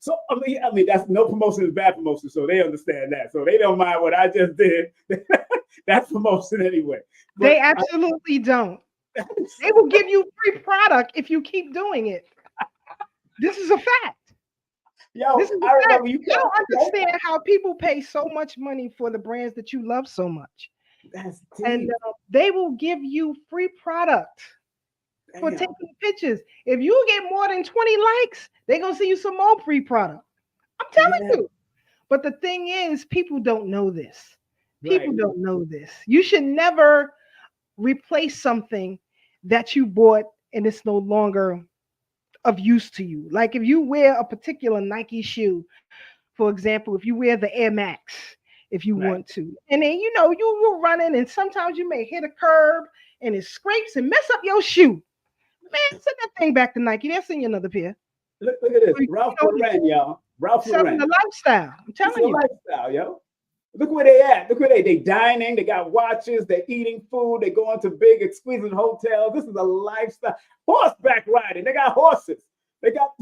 So I mean, that's no promotion is bad promotion, so they understand that. So they don't mind what I just did. That's promotion anyway. But they absolutely don't. They will give you free product if you keep doing it. This is a fact. Yo, this is a fact. You don't understand how people pay so much money for the brands that you love so much. That's deep. And they will give you free product for taking pictures. If you get more than 20 likes, they're going to see you some more free product. I'm telling you. But the thing is, people don't know this. People don't know this. You should never replace something that you bought and it's no longer of use to you. Like if you wear a particular Nike shoe, for example, if you wear the Air Max, if you want to, and then you're running and sometimes you may hit a curb and it scrapes and mess up your shoe. Man, send that thing back to Nike. They'll send you another pair. Look at this. Ralph Lauren, y'all. Ralph Lauren. The lifestyle. I'm telling you. Lifestyle, yo. Look where they at. Look where they dining. They got watches. They're eating food. They going to big, exquisite hotels. This is a lifestyle. Horseback riding. They got horses. They got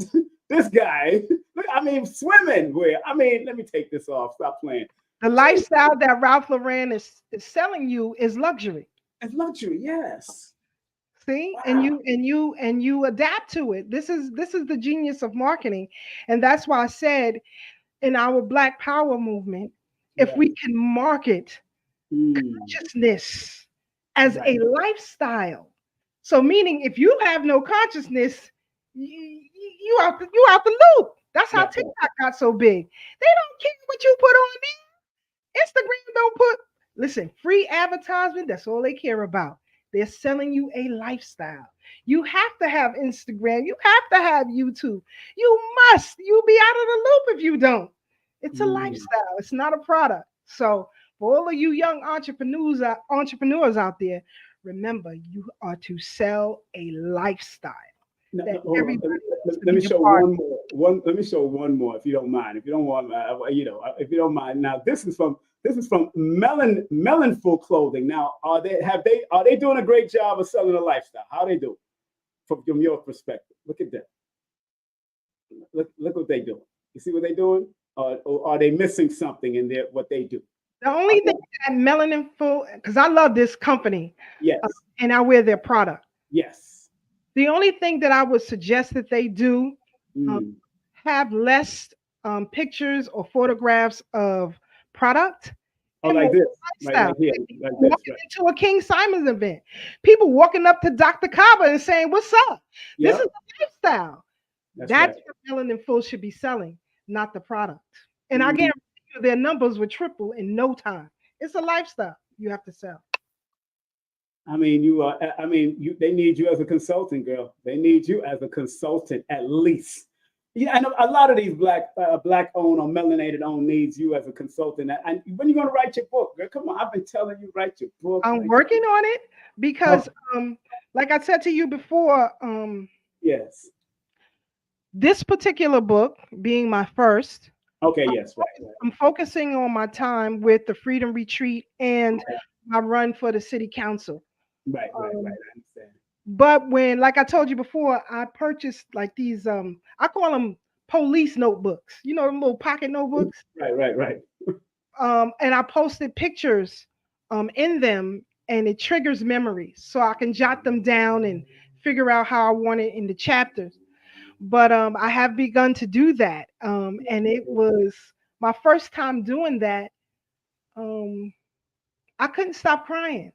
this guy. I mean, swimming. Let me take this off. Stop playing. The lifestyle that Ralph Lauren is selling you is luxury. It's luxury, yes. See, wow. and you adapt to it. This is the genius of marketing, and that's why I said in our Black Power movement, if we can market consciousness as a lifestyle, so meaning if you have no consciousness, you out the loop. That's how TikTok got so big. They don't care what you put on there. Instagram don't put. Listen, free advertisement. That's all they care about. They're selling you a lifestyle. You have to have Instagram. You have to have YouTube. You must. You'll be out of the loop if you don't. It's a lifestyle. It's not a product. So for all of you young entrepreneurs out there, remember, you are to sell a lifestyle. that hold on. everybody Let me should be show a part. one more. Let me show one more, if you don't mind. If you don't want, if you don't mind. Now, this is from Melonful Clothing. Now, are they doing a great job of selling a lifestyle? How they do from your perspective? Look at that. Look what they doing. You see what they doing? Or are they missing something in there? What they do? The only thing that Melanin Full, because I love this company, Yes. and I wear their product. Yes. The only thing that I would suggest that they do, Mm. have less pictures or photographs of product Oh, and like more this, lifestyle. right here, like this, Walking right? into a King Simon's event, people walking up to Dr. Kaba and saying, "What's up? This is Yep, a lifestyle." that's right. That's what Melanin Full should be selling, not the product. And I Mm. guarantee you their numbers would triple in no time. It's a lifestyle you have to sell. I mean, you are. I mean, they need you as a consultant, girl. They need you as a consultant at least. Yeah, I know a lot of these black owned or melanated owned needs you as a consultant. And when you gonna write your book, girl? Come on, I've been telling you write your book. I'm working on it because, Oh, like I said to you before, yes. this particular book being my first, Okay. Yes. Right. Right. I'm focusing on my time with the Freedom Retreat and Okay. my run for the city council. Right. Right. Right. Um, I understand. but when, like I told you before, I purchased like these, I call them police notebooks. You know, them little pocket notebooks. Right. Right. Right. And I posted pictures in them, and it triggers memories, so I can jot them down and figure out how I want it in the chapters. But I have begun to do that, and it was my first time doing that. Um, I couldn't stop crying.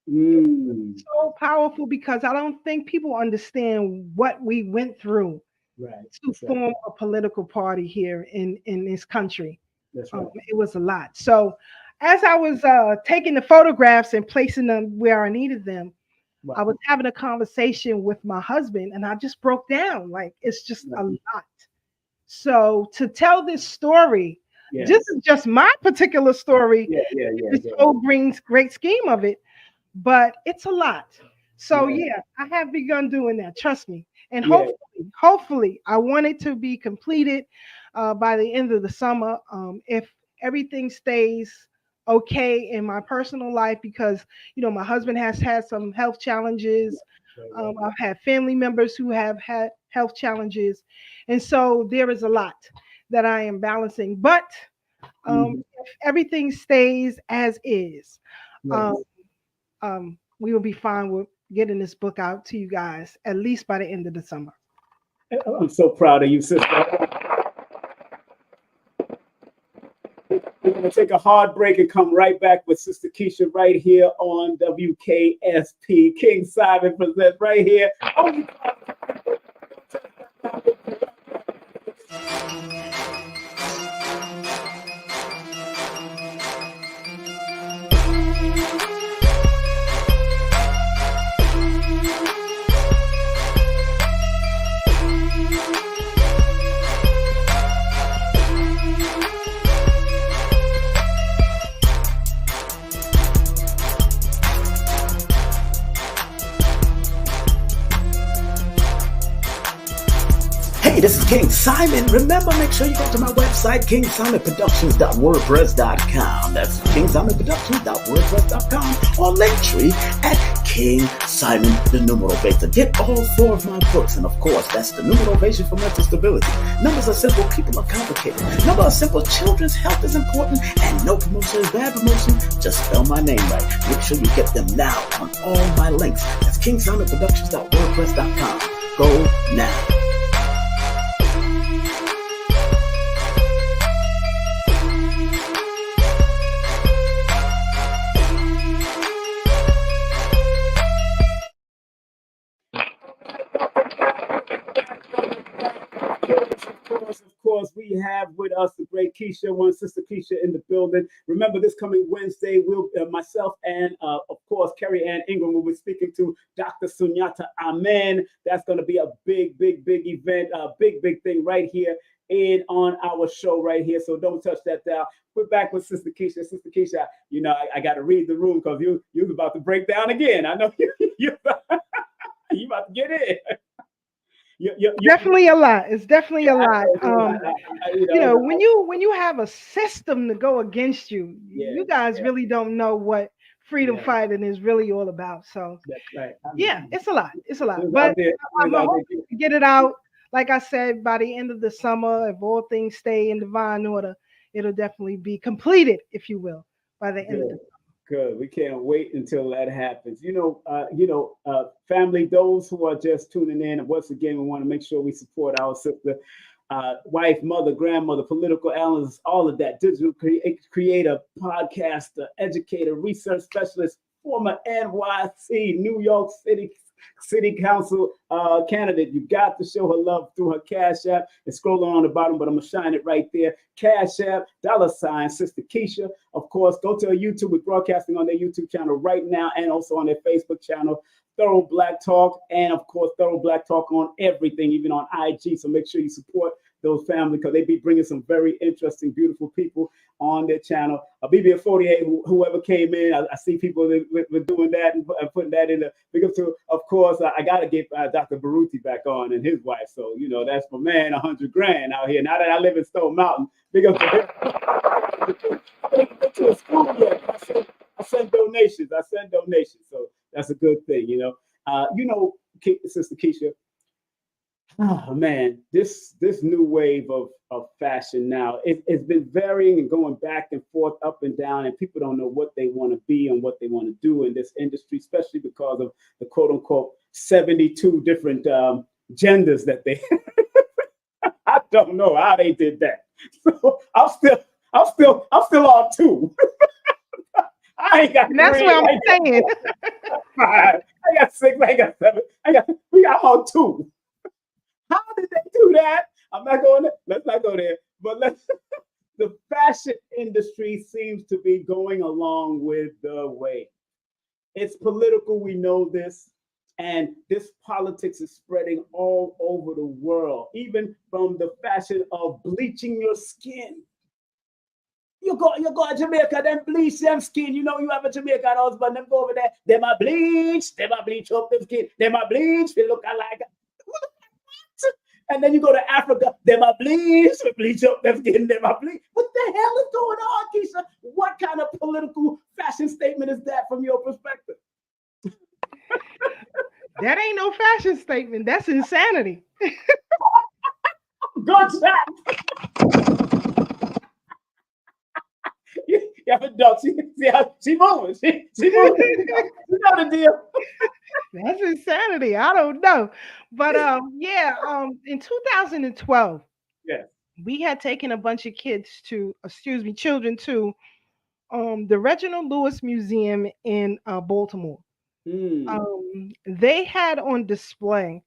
Mm. So powerful because I don't think people understand what we went through Right. to That's right. form a political party here in this country. That's right. It was a lot. So as I was taking the photographs and placing them where I needed them, I Wow. was having a conversation with my husband, and I just broke down. Like, it's just a Right. lot. So to tell this story, this Yes. is just my particular story, Yeah. Yeah. Yeah. this Yeah. whole brings great scheme of it, but it's a lot. So Yeah. yeah, I have begun doing that. Trust me, and Yeah. hopefully, I want it to be completed by the end of the summer. If everything stays okay in my personal life, because my husband has had some health challenges. Right. Right. Right. I've had family members who have had health challenges, and so there is a lot that I am balancing. But Mhm. if everything stays as is, um, Yes. we will be fine with getting this book out to you guys at least by the end of the summer. I'm so proud of you, sister. We're going to take a hard break and come right back with Sister Keisha right here on WKSP. King Simon presents right here. Hey, this is King Simon. Remember, make sure you go to my website, kingsimonproductions.wordpress.com. That's kingsimonproductions.wordpress.com, or Linktree at King Simon the Numeral Baser. Get all 4 of my books, and of course, that's the Numeral Baser for mental stability. Numbers are simple, people are complicated. Numbers are simple, children's health is important, and no promotion is bad promotion. Just spell my name right. Make sure you get them now on all my links. That's kingsimonproductions.wordpress.com. Go now. Of course, we have with us the great Keisha, one sister Keisha in the building. Remember, this coming Wednesday, myself and, of course, Carrie Ann Ingram will be speaking to Dr. Sunyata Amen. That's going to be a big, big, big event, a big, big thing right here on our show right here. So don't touch that down. We're back with Sister Keisha. Sister Keisha, I got to read the room because you was about to break down again. I know you about to get in. Definitely a lot. It's definitely a lot. You know, When you have a system to go against you, yeah, you guys really don't know what freedom yeah, fighting is really all about. So that's right. I yeah, mean, it's a lot. It's a we lot. was But out there, we was I'm out hoping there. to get it out. Like I said, by the end of the summer, if all things stay in divine order, it'll definitely be completed, if you will, by the end of Good, the. good. We can't wait until that happens. Family, those who are just tuning in, and once again, we want to make sure we support our sister, wife, mother, grandmother, political analyst, all of that, digital creator, podcaster, educator, research specialist, former NYC, New York City Council candidate. You got to show her love through her Cash App. It's scrolling on the bottom, but I'm gonna shine it right there. Cash App, $ Sister Keisha. Of course, go to her YouTube. We're broadcasting on their YouTube channel right now and also on their Facebook channel. Thorough Black Talk, and of course, Thorough Black Talk on everything, even on IG. So make sure you support those family because they be bringing some very interesting, beautiful people on their channel. BB 48, whoever came in, I see people were doing that and putting that in the big up to. Of course, I got to get Dr. Baruti back on and his wife. So that's my man, 100 grand out here. Now that I live in Stone Mountain, big up to him. I didn't go to a school yet. I send donations. So that's a good thing, Sister Keisha. Oh man, this new wave of fashion now, it's been varying and going back and forth, up and down, and people don't know what they want to be and what they want to do in this industry, especially because of the quote unquote 72 different genders that they. I don't know how they did that. So I'm still on two. I ain't got And that's three. what I'm saying. Five. I got six. I got seven. I'm on two. How did they do that? I'm not going there. Let's not go there. But the fashion industry seems to be going along with the way. It's political, we know this. And this politics is spreading all over the world, even from the fashion of bleaching your skin. You go to Jamaica, then bleach them skin. You have a Jamaican husband, them go over there, they might bleach up them skin, they might bleach, they look alike. And then you go to Africa, they might bleach up them skin, they might bleach. What the hell is going on, Keisha? What kind of political fashion statement is that from your perspective? That ain't no fashion statement. That's insanity. Good shot. Yeah, but no, she moving. She moving. You know the deal. That's insanity. I don't know. But in 2012, Yeah. we had taken a bunch of children to the Reginald Lewis Museum in Baltimore. They had on display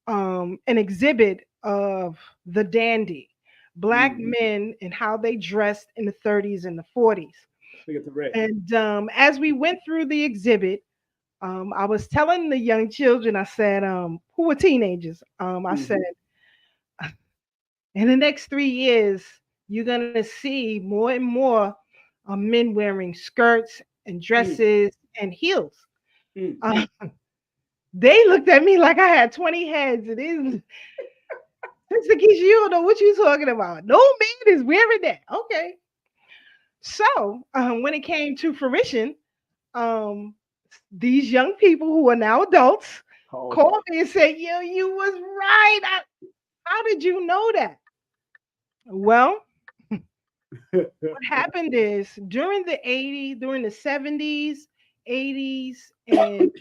an exhibit of the dandy, black men and how they dressed in the 30s and the 40s. And as we went through the exhibit, I was telling the young children, I said, who were teenagers, I said, in the next 3 years, you're going to see more and more men wearing skirts and dresses and heels. They looked at me like I had 20 heads. It is. Mr. Keisha, you don't know what you're talking about. No man is wearing that. Okay. So when it came to fruition, these young people who are now adults called me and said, "Yo, you was right. How did you know that?" Well, what happened is during the 80s, during the 70s, 80s, and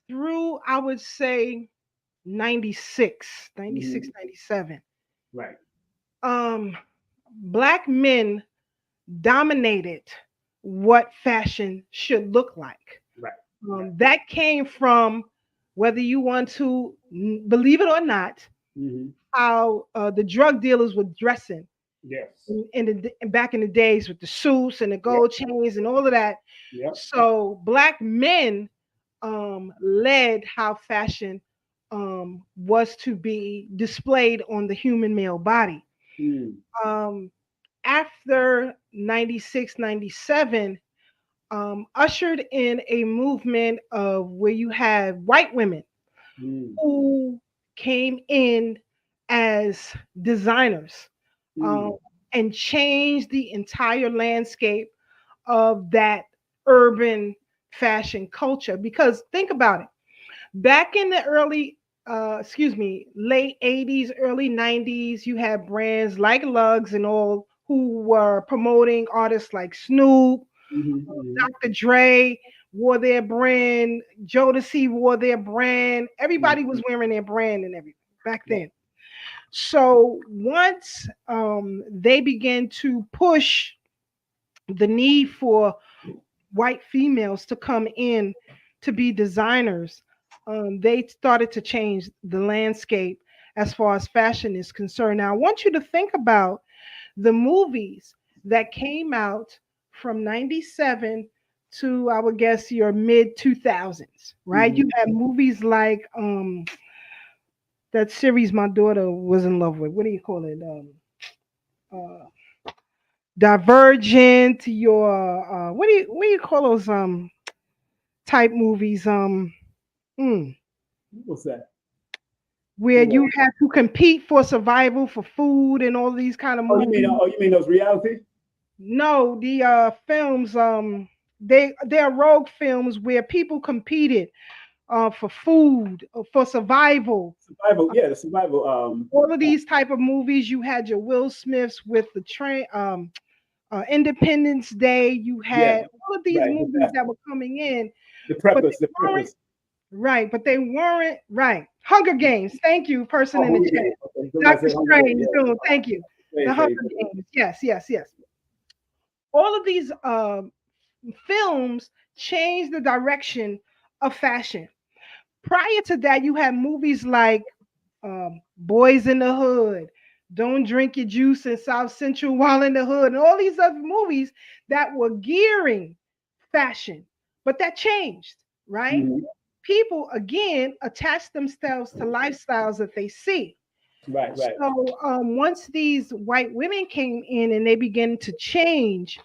through, I would say, 96, 97. Right. Black men dominated what fashion should look like. Right. That came from, whether you want to believe it or not, how the drug dealers were dressing. Yes. Back in the days with the suits and the gold chains and all of that. Yep. So black men led how fashion was to be displayed on the human male body. After 96, 97, ushered in a movement of where you have white women who came in as designers um, Mm. and changed the entire landscape of that urban fashion culture. Because think about it, back in the late 80s, early 90s, you had brands like Lugs and all who were promoting artists like Snoop, Mhm, mhm. Dr. Dre wore their brand, Jodeci wore their brand. Mhm. Everybody was wearing their brand and everything back Right. then. So once they began to push the need for white females to come in to be designers, they started to change the landscape as far as fashion is concerned. Now, I want you to think about the movies that came out from 97 to, I would guess, your mid 2000s, right? You Mhm. had movies like that series my daughter was in love with. What do you call it? Uh, Divergent, your what do you call those type movies mm, What's that? where What? you had to compete for survival for food and all these kind of movies. You mean those reality? No, the films they are rogue films where people competed for food, for survival. Survival, yeah, the survival. All of these type of movies, you had your Will Smiths with the train Independence Day. You Yeah, had all of these right. movies that were coming in, The but preppers, the they weren't preppers. right. But they weren't right. Hunger Games. Thank you, person Oh, in the Hunger chat. Games. Okay, somebody Dr. said Hunger Games. Strange. Yeah. Boom, thank you. The Say, Hunger say, Games. Yes, yes, yes. All of these films changed the direction of fashion. Prior to that, you had movies like Boys in the Hood, Don't Drink Your Juice in South Central while in the Hood, and all these other movies that were gearing fashion. But that changed, right? mhm. People again attach themselves to lifestyles that they see. Right, right. So once these white women came in and they began to change,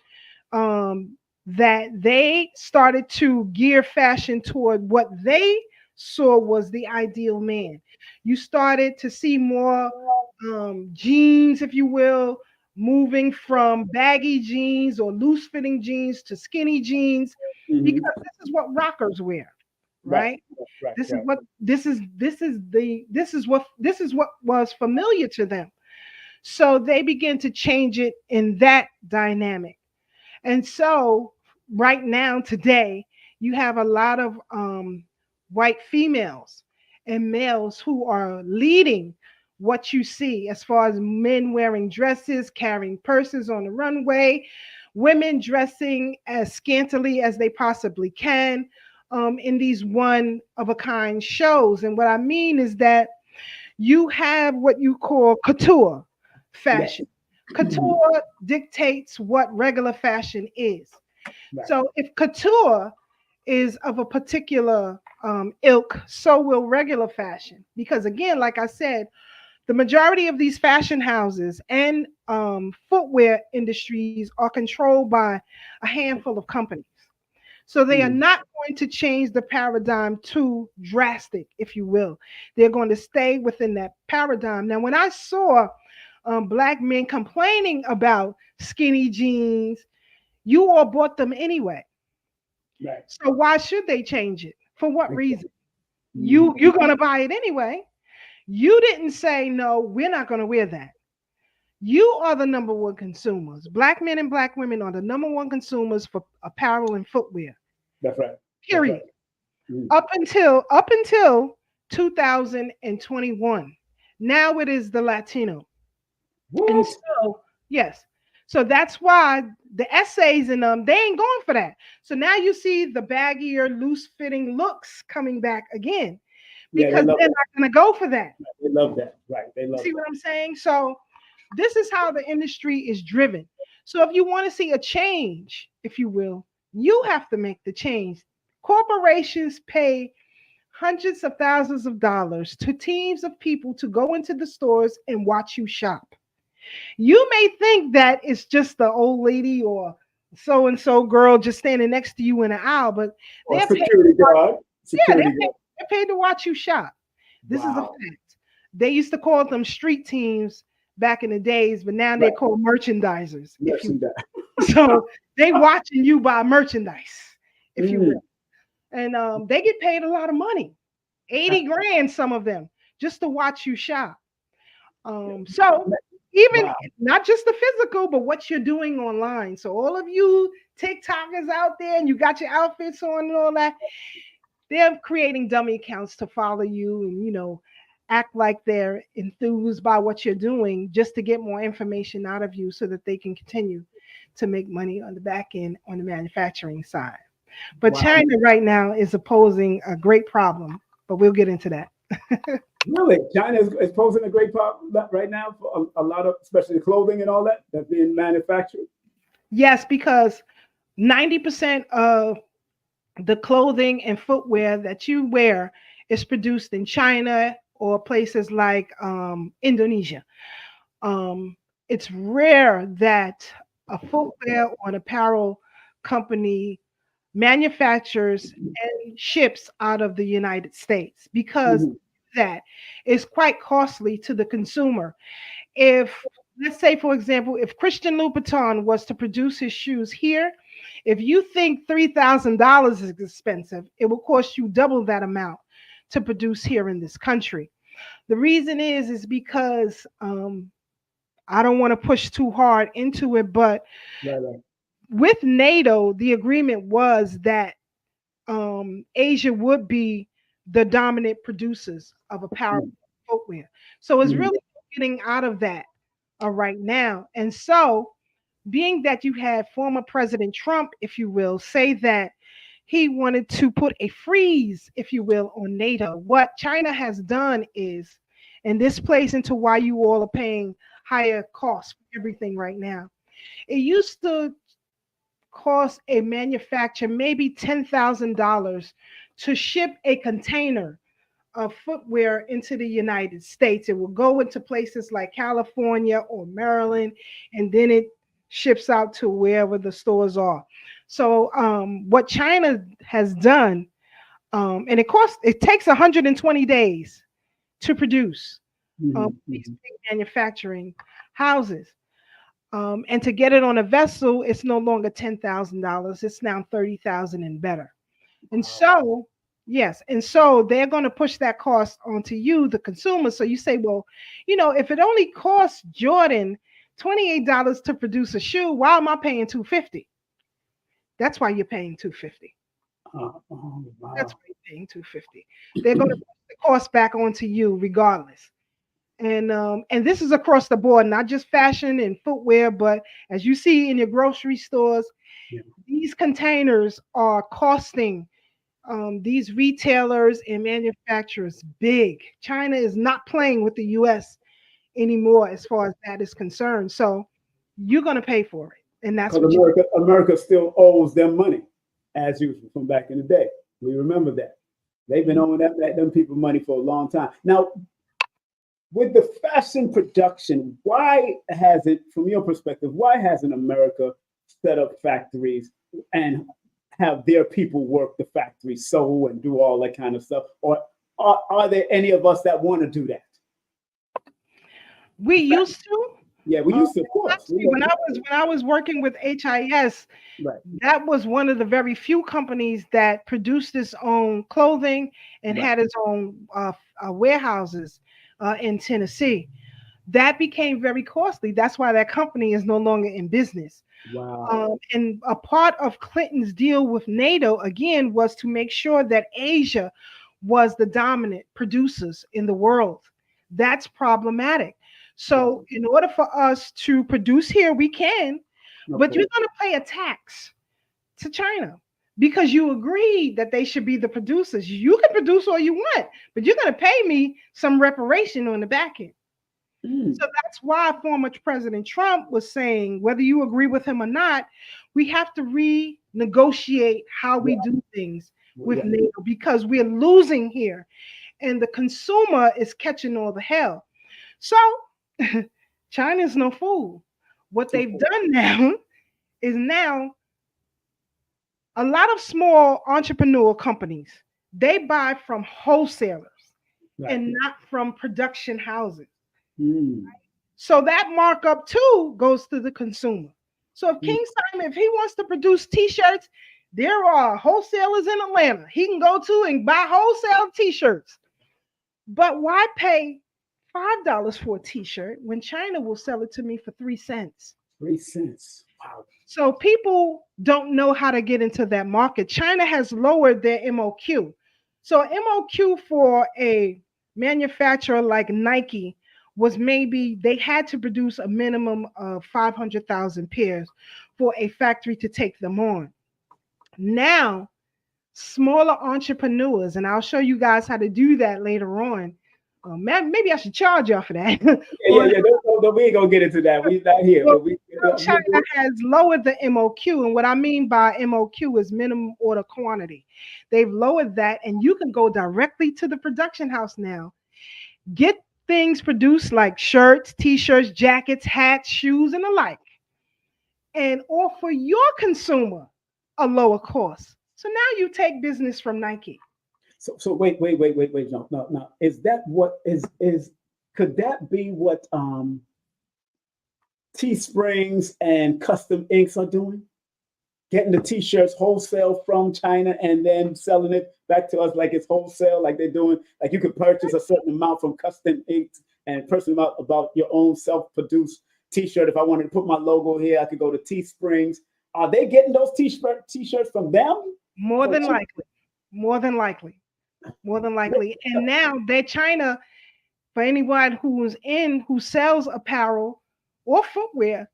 that they started to gear fashion toward what they saw was the ideal man. You started to see more jeans, if you will, moving from baggy jeans or loose fitting jeans to skinny jeans, Hmm. because this is what rockers wear, Right, right? right, This is right. what this is what was familiar to them. So they begin to change it in that dynamic. And so, right now, today, you have a lot of white females and males who are leading what you see as far as men wearing dresses, carrying purses on the runway, women dressing as scantily as they possibly can in these one of a kind shows. And what I mean is that you have what you call couture Yes. fashion. Mhm. Couture dictates what regular fashion is. Right. So if couture is of a particular ilk, so will regular fashion. Because again, like I said, the majority of these fashion houses and footwear industries are controlled by a handful of companies. So they are Mhm. not going to change the paradigm too drastic, if you will. They're going to stay within that paradigm. Now, when I saw black men complaining about skinny jeans, you all bought them anyway. Right. So why should they change it? For what reason? Mhm. You're going to buy it anyway. You didn't say no. We're not going to wear that. You are the number one consumers. Black men and black women are the number one consumers for apparel and footwear. That's right. That's right. Period. Mhm. Up until 2021. Now it is the Latino. And What? so, yes. So that's why the essays in them, they ain't going for that. So now you see the baggier, loose fitting looks coming back again Yeah, they because love they're that. not going to go for that. They love that. Right. They You love see that. what I'm saying? So this is how the industry is driven. So if you want to see a change, if you will, you have to make the change. Corporations pay hundreds of thousands of dollars to teams of people to go into the stores and watch you shop. You may think that it's just the old lady or so and so girl just standing next to you in an aisle, but Or they're paid. security guard. Yeah, Security guard. they're paid to watch you shop. This is a Wow. fact. They used to call them street teams back in the days, but now they're called merchandisers. Yes, you got. So they watching you buy merchandise, if you Mm. will. And they get paid a lot of money, 80 grand, some of them, just to watch you shop. So even Wow. not just the physical, but what you're doing online. So all of you TikTokers out there and you got your outfits on and all that, they're creating dummy accounts to follow you and, act like they're enthused by what you're doing just to get more information out of you so that they can continue to make money on the back end on the manufacturing side. But Wow. China right now is posing a great problem, but we'll get into that. Really, China is posing a great problem right now for a lot of, especially clothing and all that that's being manufactured. Yes, because 90% of the clothing and footwear that you wear is produced in China or places like Indonesia. It's rare that a footwear or an apparel company manufactures and ships out of the United States because Mhm. that is quite costly to the consumer. If, let's say, for example, if Christian Louboutin was to produce his shoes here, if you think $3,000 is expensive, it will cost you double that amount to produce here in this country. The reason is because I don't want to push too hard into it, but Right. with NATO, the agreement was that Asia would be the dominant producers of apparel Mhm. footwear. So it's Mhm. really getting out of that right now. And so, being that you had former President Trump, if you will, say that he wanted to put a freeze, if you will, on NATO, what China has done is, and this plays into why you all are paying higher costs for everything right now. It used to cost a manufacturer maybe $10,000 to ship a container of footwear into the United States. It will go into places like California or Maryland, and then it ships out to wherever the stores are. So what China has done, and it takes 120 days to produce Mhm. these Mhm. big manufacturing houses. And to get it on a vessel, it's no longer $10,000. It's now 30,000 and better. And Wow. so, yes, and so they're going to push that cost onto you, the consumer. So you say, well, if it only costs Jordan $28 to produce a shoe, why am I paying 250? That's why you're paying 250. Oh, That's wow. why you're paying 250. They're going to push the cost back onto you regardless. And this is across the board, not just fashion and footwear, but as you see in your grocery stores, Yeah. these containers are costing these retailers and manufacturers big. China is not playing with the U.S. anymore as far as that is concerned. So you're going to pay for it, and that's Because what you. America still owes them money, as usual from back in the day. We remember that. They've been owing them people money for a long time. Now, with the fashion production, why hasn't, from your perspective, why hasn't America set up factories and have their people work the factory, sew and do all that kind of stuff? Or are there any of us that want to do that? We used to. Yeah, we Um, used to, of course. We Actually, love when I was working with HIS, right, that was one of the very few companies that produced its own clothing and right. had its own warehouses in Tennessee. That became very costly. That's why that company is no longer in business. Wow. And a part of Clinton's deal with NATO, again, was to make sure that Asia was the dominant producers in the world. That's problematic. Wow. So, in order for us to produce here, we can, but Okay. you're going to pay a tax to China because you agreed that they should be the producers. You can produce all you want, but you're going to pay me some reparation on the back end. Mm. So that's why former President Trump was saying, whether you agree with him or not, we have to renegotiate how we Yeah. do things with Yeah. NATO because we're losing here and the consumer is catching all the hell. So China's no fool. What they've Okay. done now is now a lot of small entrepreneurial companies, they buy from wholesalers Right. and not from production houses. Mm. So that markup too goes to the consumer. So if Mm. King Simon, if he wants to produce t-shirts, there are wholesalers in Atlanta he can go to and buy wholesale t-shirts. But why pay $5 for a t-shirt when China will sell it to me for 3 cents? 3 cents. Wow. So people don't know how to get into that market. China has lowered their MOQ. So MOQ for a manufacturer like Nike was maybe they had to produce a minimum of 500,000 pairs for a factory to take them on. Now, smaller entrepreneurs, and I'll show you guys how to do that later on. Maybe I should charge y'all for that. Yeah. We ain't gonna get into that. We not here, Well, but we. China has lowered the MOQ, and what I mean by MOQ is minimum order quantity. They've lowered that, and you can go directly to the production house now. Get things produced like shirts, t-shirts, jackets, hats, shoes, and the like, and offer your consumer a lower cost. So now you take business from Nike. So wait. No. Is that what is? Could that be what Teesprings and Custom Inks are doing? Getting the t-shirts wholesale from China and then selling it back to us like it's wholesale, like they're doing. Like you could purchase a certain amount from Custom Inks and person about your own self-produced t-shirt. If I wanted to put my logo here, I could go to Teesprings. Are they getting those t-shirts from them? More than likely. More than likely. More than likely. And now that China, for anyone who sells apparel or footwear,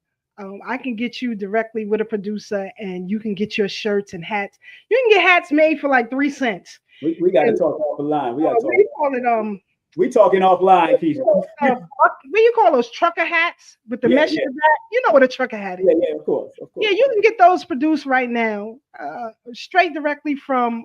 I can get you directly with a producer and you can get your shirts and hats. You can get hats made for like 3 cents. We got to talk offline. We got to talk. What do you call it? We talking offline, Keisha. What do you call those trucker hats with the mesh in the back? You know what a trucker hat is. Yeah, of course. Yeah, you can get those produced right now, straight directly from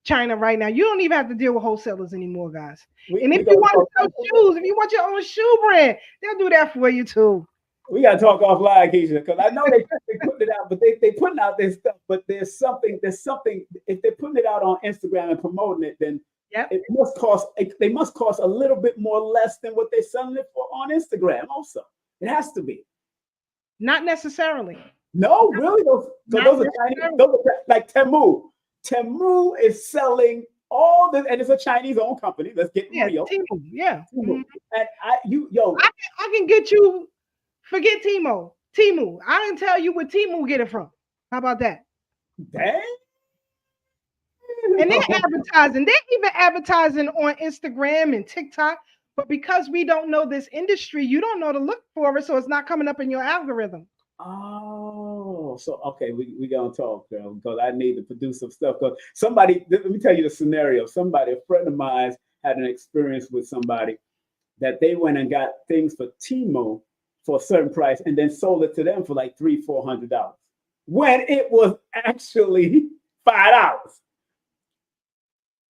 China right now. You don't even have to deal with wholesalers anymore, guys. And if you want to sell shoes, if you want your own shoe brand, they'll do that for you too. We got to talk offline, Keisha, because I know they putting it out, but they putting out their stuff. But there's something. If they're putting it out on Instagram and promoting it, then it must cost. They must cost a little bit more less than what they're selling it for on Instagram. Also, it has to be. Not necessarily. No, really. Those are Chinese. Those are like Temu. Temu is selling all this, and it's a Chinese-owned company. Let's get real. Temu, yeah. Temu. And I can get you. Forget Temu. I can tell you where Temu get it from. How about that? Dang. And they're advertising. They're even advertising on Instagram and TikTok. But because we don't know this industry, you don't know to look for it, so it's not coming up in your algorithm. Oh, so okay, we gonna talk, girl, because I need to produce some stuff. Because somebody, let me tell you the scenario. A friend of mine had an experience with somebody that they went and got things for Temu for a certain price and then sold it to them for like $300-400 when it was actually $5.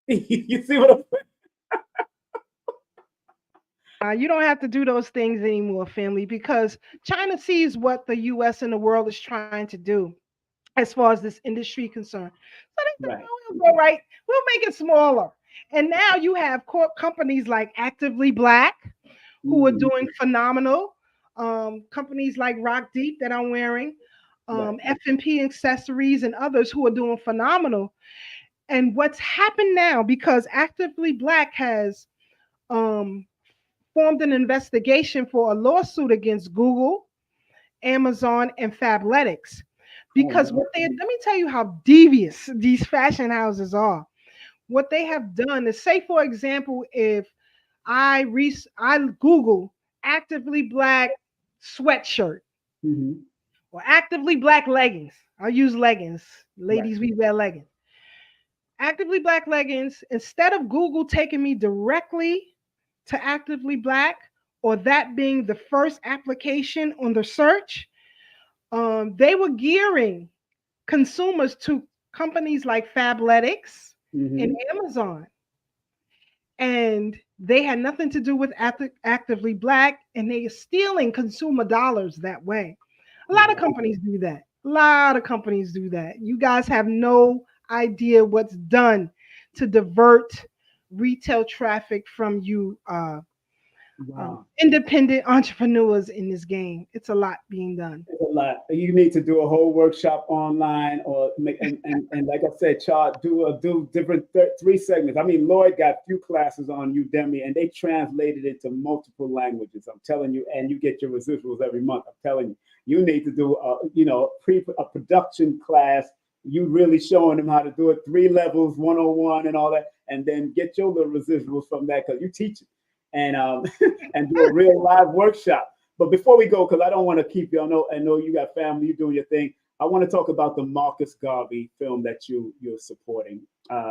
You see what I'm saying? You don't have to do those things anymore, family, because China sees what the U.S. and the world is trying to do as far as this industry concerned. So they think, we'll go right, we'll make it smaller. And now you have companies like Actively Black who are doing phenomenal. Companies like Rock Deep that I'm wearing, F&P Accessories and others who are doing phenomenal. And what's happened now, because Actively Black has formed an investigation for a lawsuit against Google, Amazon, and Fabletics. Because let me tell you how devious these fashion houses are. What they have done is, say, for example, if I Google Actively Black sweatshirt or Actively Black leggings. I'll use leggings. Ladies, we wear leggings. Actively Black leggings, instead of Google taking me directly to Actively Black, or that being the first application on the search, they were gearing consumers to companies like Fabletics and Amazon. And they had nothing to do with Actively Black, and they are stealing consumer dollars that way. A lot of companies do that. You guys have no idea what's done to divert retail traffic from you Wow. independent entrepreneurs in this game. It's a lot being done. It's a lot. You need to do a whole workshop online, or make and like I said, chart do different three segments. I mean, Lloyd got few classes on Udemy, and they translated it to multiple languages. I'm telling you, and you get your residuals every month. I'm telling you, you need to do a production class. You really showing them how to do it, 3 levels, 101, and all that, and then get your little residuals from that because you teach it, and and do a real live workshop. But before we go, because I don't want to keep you, I know you got family, you're doing your thing. I want to talk about the Marcus Garvey film that you're supporting.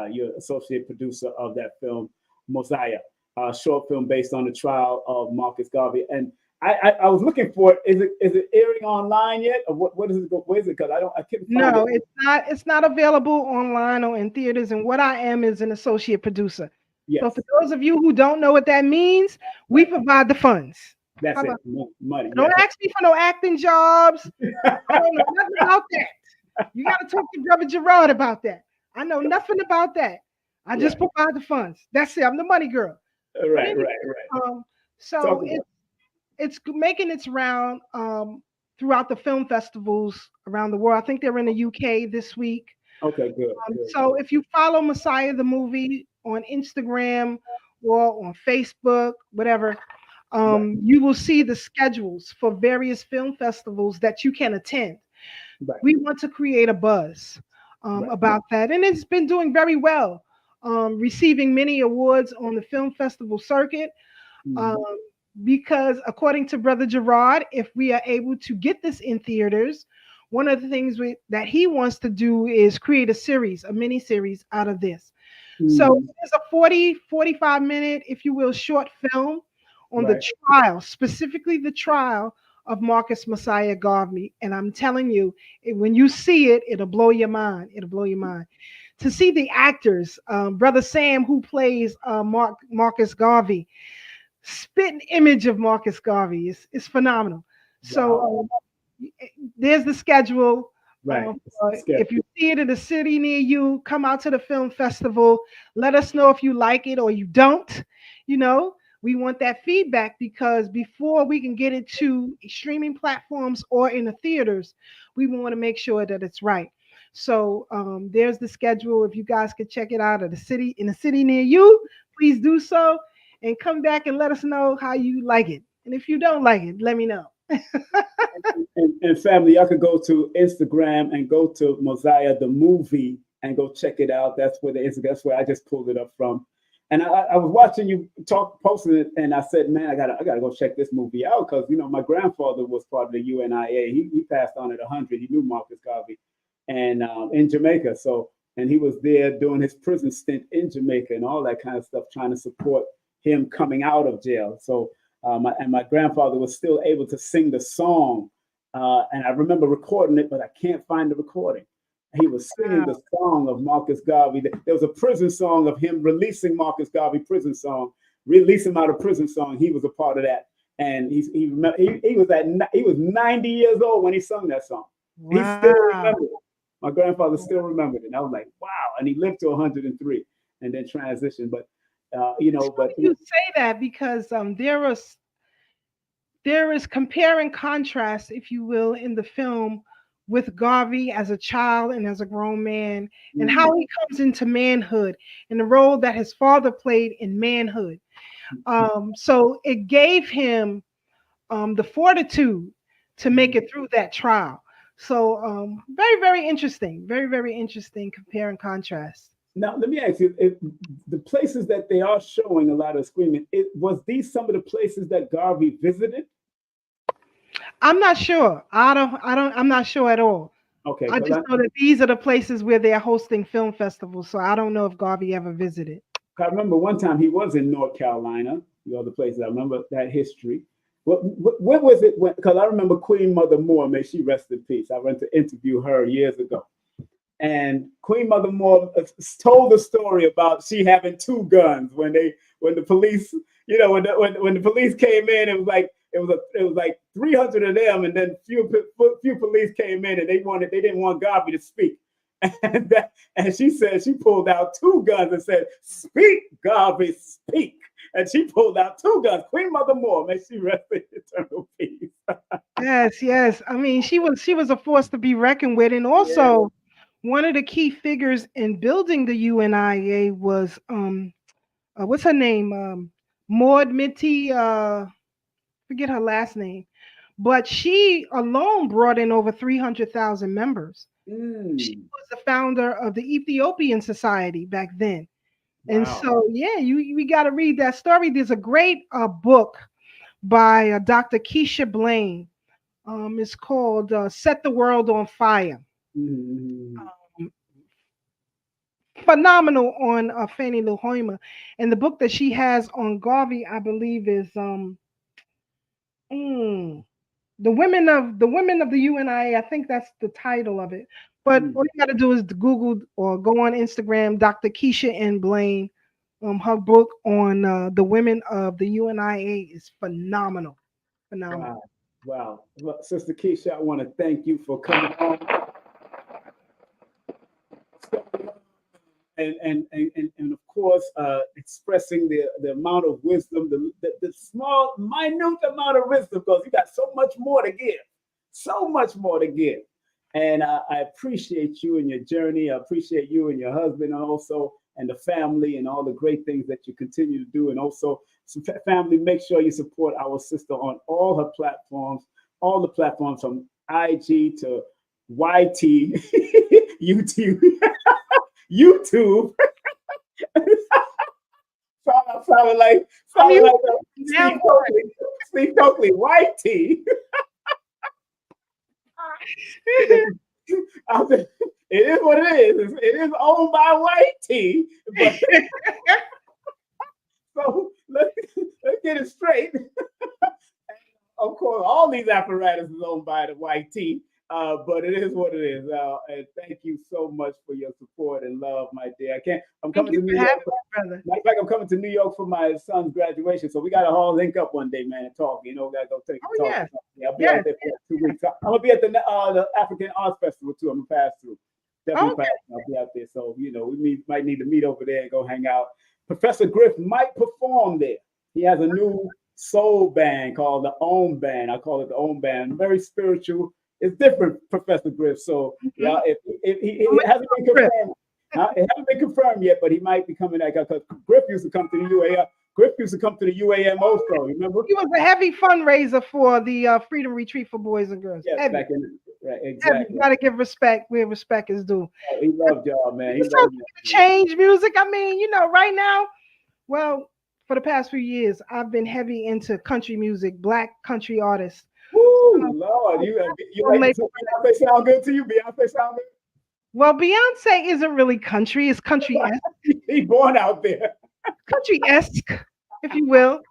You're associate producer of that film, Mosiah, a short film based on the trial of Marcus Garvey. And I was looking for it. Is it airing online yet, or what is it? Where is it? Because I couldn't find No, it. it's not. It's not available online or in theaters. And what I am is an associate producer. Yes, So for those of you who don't know what that means, we provide the funds. that's How it. about- Money. Don't Yes. ask me for no acting jobs. I don't know nothing about that. You got to talk to Brother Gerard about that. I know nothing about that. I just provide the funds. That's it. I'm the money girl. But Right. anyway, so Talk about it's making its round throughout the film festivals around the world. I think they're in the UK this week. Okay, good. So if you follow Messiah the movie on Instagram or on Facebook, whatever, you will see the schedules for various film festivals that you can attend. Right. We want to create a buzz about that, and it's been doing very well, receiving many awards on the film festival circuit. Because according to Brother Gerard, if we are able to get this in theaters, one of the things that he wants to do is create a mini series out of this. So it's a 45 minute, if you will, short film on the trial, specifically the trial of Marcus Messiah Garvey. And I'm telling you, when you see it, it'll blow your mind. It'll blow your mind. To see the actors, Brother Sam, who plays Marcus Garvey, spitting image of Marcus Garvey is phenomenal. Wow. So there's the schedule. Right. If you see it in a city near you, come out to the film festival. Let us know if you like it or you don't. We want that feedback, because before we can get it to streaming platforms or in the theaters, we want to make sure that it's right. So there's the schedule. If you guys could check it out in a city near you, please do so. And come back and let us know how you like it. And if you don't like it, let me know. and family, y'all could go to Instagram and go to Mosiah the movie and go check it out. That's where that's where I just pulled it up from. And I was watching you posting it, and I said, man, I gotta go check this movie out, because my grandfather was part of the UNIA. He passed on at 100. He knew Marcus Garvey, and in Jamaica. And he was there doing his prison stint in Jamaica and all that kind of stuff, trying to support him coming out of jail. So my grandfather was still able to sing the song, and I remember recording it, but I can't find the recording. He was singing the song of Marcus Garvey. There was a prison song of him releasing Marcus Garvey prison song, release him out of prison song. He was a part of that, and he was 90 years old when he sung that song. Wow. He still remembered it. My grandfather still remembered it. And I was like, wow. And he lived to 103 and then transitioned. But you say that because there is compare and contrast, if you will, in the film with Garvey as a child and as a grown man, and how he comes into manhood and the role that his father played in manhood. So it gave him the fortitude to make it through that trial. So very, very interesting. Very, very interesting compare and contrast. Now, let me ask you, the places that they are showing a lot of screaming, was these some of the places that Garvey visited? I'm not sure. I'm not sure at all. Okay. I just know that these are the places where they're hosting film festivals. So I don't know if Garvey ever visited. I remember one time he was in North Carolina, the other places. I remember that history. What was it? Because I remember Queen Mother Moore, may she rest in peace. I went to interview her years ago. And Queen Mother Moore told the story about she having 2 guns when the police, when the police came in, it was like 300 of them, and then few police came in, and they didn't want Garvey to speak, And she said she pulled out two guns and said, "Speak, Garvey, speak." And she pulled out two guns. Queen Mother Moore, may she rest in eternal peace. Yes, yes. I mean, she was a force to be reckoned with, and Yeah. also one of the key figures in building the UNIA was what's her name? Maud Mitty, forget her last name, but she alone brought in over 300,000 members. She Mm, was the founder of the Ethiopian Society back then. And wow. so, yeah, we got to read that story. There's a great book by Dr. Keisha Blaine. It's called Set the World on Fire. Mm, Um, Phenomenal on Fannie Lou Hamer. And the book that she has on Garvey, I believe, is mm, the women of the UNIA. I think that's the title of it. But mm. all you got to do is Google or go on Instagram, Dr. Keisha N. Blaine. Her book on the women of the UNIA is phenomenal. Phenomenal. Wow. Wow. Well, Sister Keisha, I want to thank you for coming on. And of course, expressing the amount of wisdom, the small, minute amount of wisdom, because you got so much more to give, so much more to give. And I appreciate you and your journey. I appreciate you and your husband, and also and the family, and all the great things that you continue to do. And also, family, make sure you support our sister on all her platforms, all the platforms from IG to YT, YouTube. YouTube. sounded like Now, Steve Coakley. Steve Coakley, white tea. It is what it is. It is owned by white tea. But so let's get it straight. Of course, all these apparatus is owned by the white tea. But it is what it is. And thank you so much for your support and love, my dear. I'm thank coming you to for New York. having me, brother. Matter of fact, I'm coming to New York for my son's graduation. So we got to all link up one day, man, and talk. You know, we got to go take Oh, talk. yeah. Yeah, I'll be Yes. out there for 2 weeks. I'm going to be at the African Arts Festival, too. I'm going to pass through. Definitely Okay. pass. I'll be out there. So, you know, might need to meet over there and go hang out. Professor Griff might perform there. He has a new soul band called the Om Band. I call it the Om Band. Very spiritual. It's different, Professor Griff. So, yeah, if he hasn't been confirmed. It hasn't been confirmed yet, but he might be coming back because Griff used to come to the UAM. Griff used to come to the UAM also, remember? He was a heavy fundraiser for the Freedom Retreat for Boys and Girls. Yes, Heavy. back in right, exactly. You gotta give respect where respect is due. Oh, he loved y'all, man. He It's loved okay y'all. to change music. I mean, right now, well, for the past few years, I've been heavy into country music, black country artists. Woo, Lord, you like Beyonce sound good to you? Beyonce sound good? Well, Beyonce isn't really country; it's country-esque, He born out there. country-esque, if you will.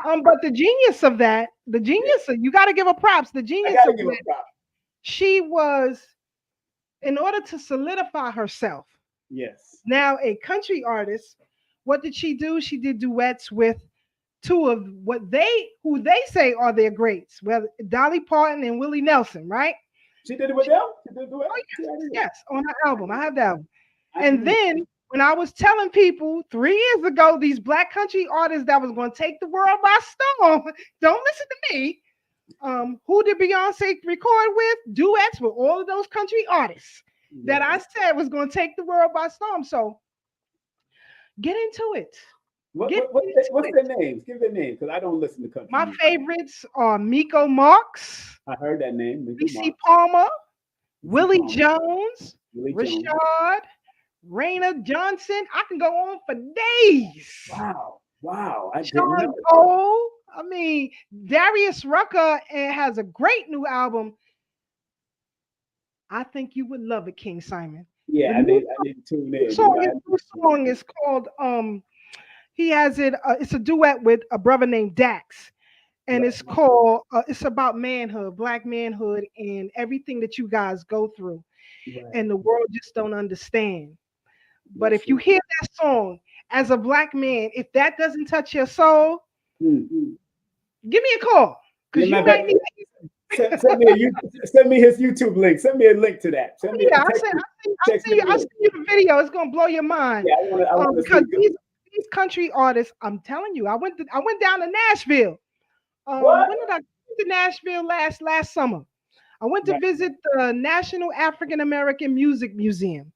But the genius of that, you got to give her props. The I genius gotta of give him that, props. she was, in order to solidify herself, Yes. now a country artist. What did she do? She did duets with two of who they say are their greats, well, Dolly Parton and Willie Nelson, right? She did it with them? She did it with Yes, on her album. I have that one. And then when I was telling people 3 years ago, these black country artists that was going to take the world by storm, don't listen to me. Who did Beyonce record with? Duets with all of those country artists that I said was going to take the world by storm. So get into it. What's their names? Give their names, because I don't listen to country My music. favorites are Miko Marks, I heard that name. BC Palmer, Willie Palmer. Jones, Willie Jones. Rashad, Raina Johnson. I can go on for days. Wow. I didn't Sean know. Cole. I mean, Darius Rucker has a great new album. I think you would love it, King Simon. Yeah, I need to tune in. His song is called he has it it's a duet with a brother named Dax, and it's called it's about manhood, black manhood, and everything that you guys go through, and the world just don't understand. But if you hear that song as a black man, if that doesn't touch your soul, give me a call, because you might need Send me his YouTube link. Send me a link to that. Send me. Yeah, Text me the I link. see you the video. It's gonna blow your mind. Yeah, I want to Because see. these country artists, I'm telling you, I went down to Nashville. What? When did I go to Nashville last summer? I went to Right. visit the National African American Music Museum.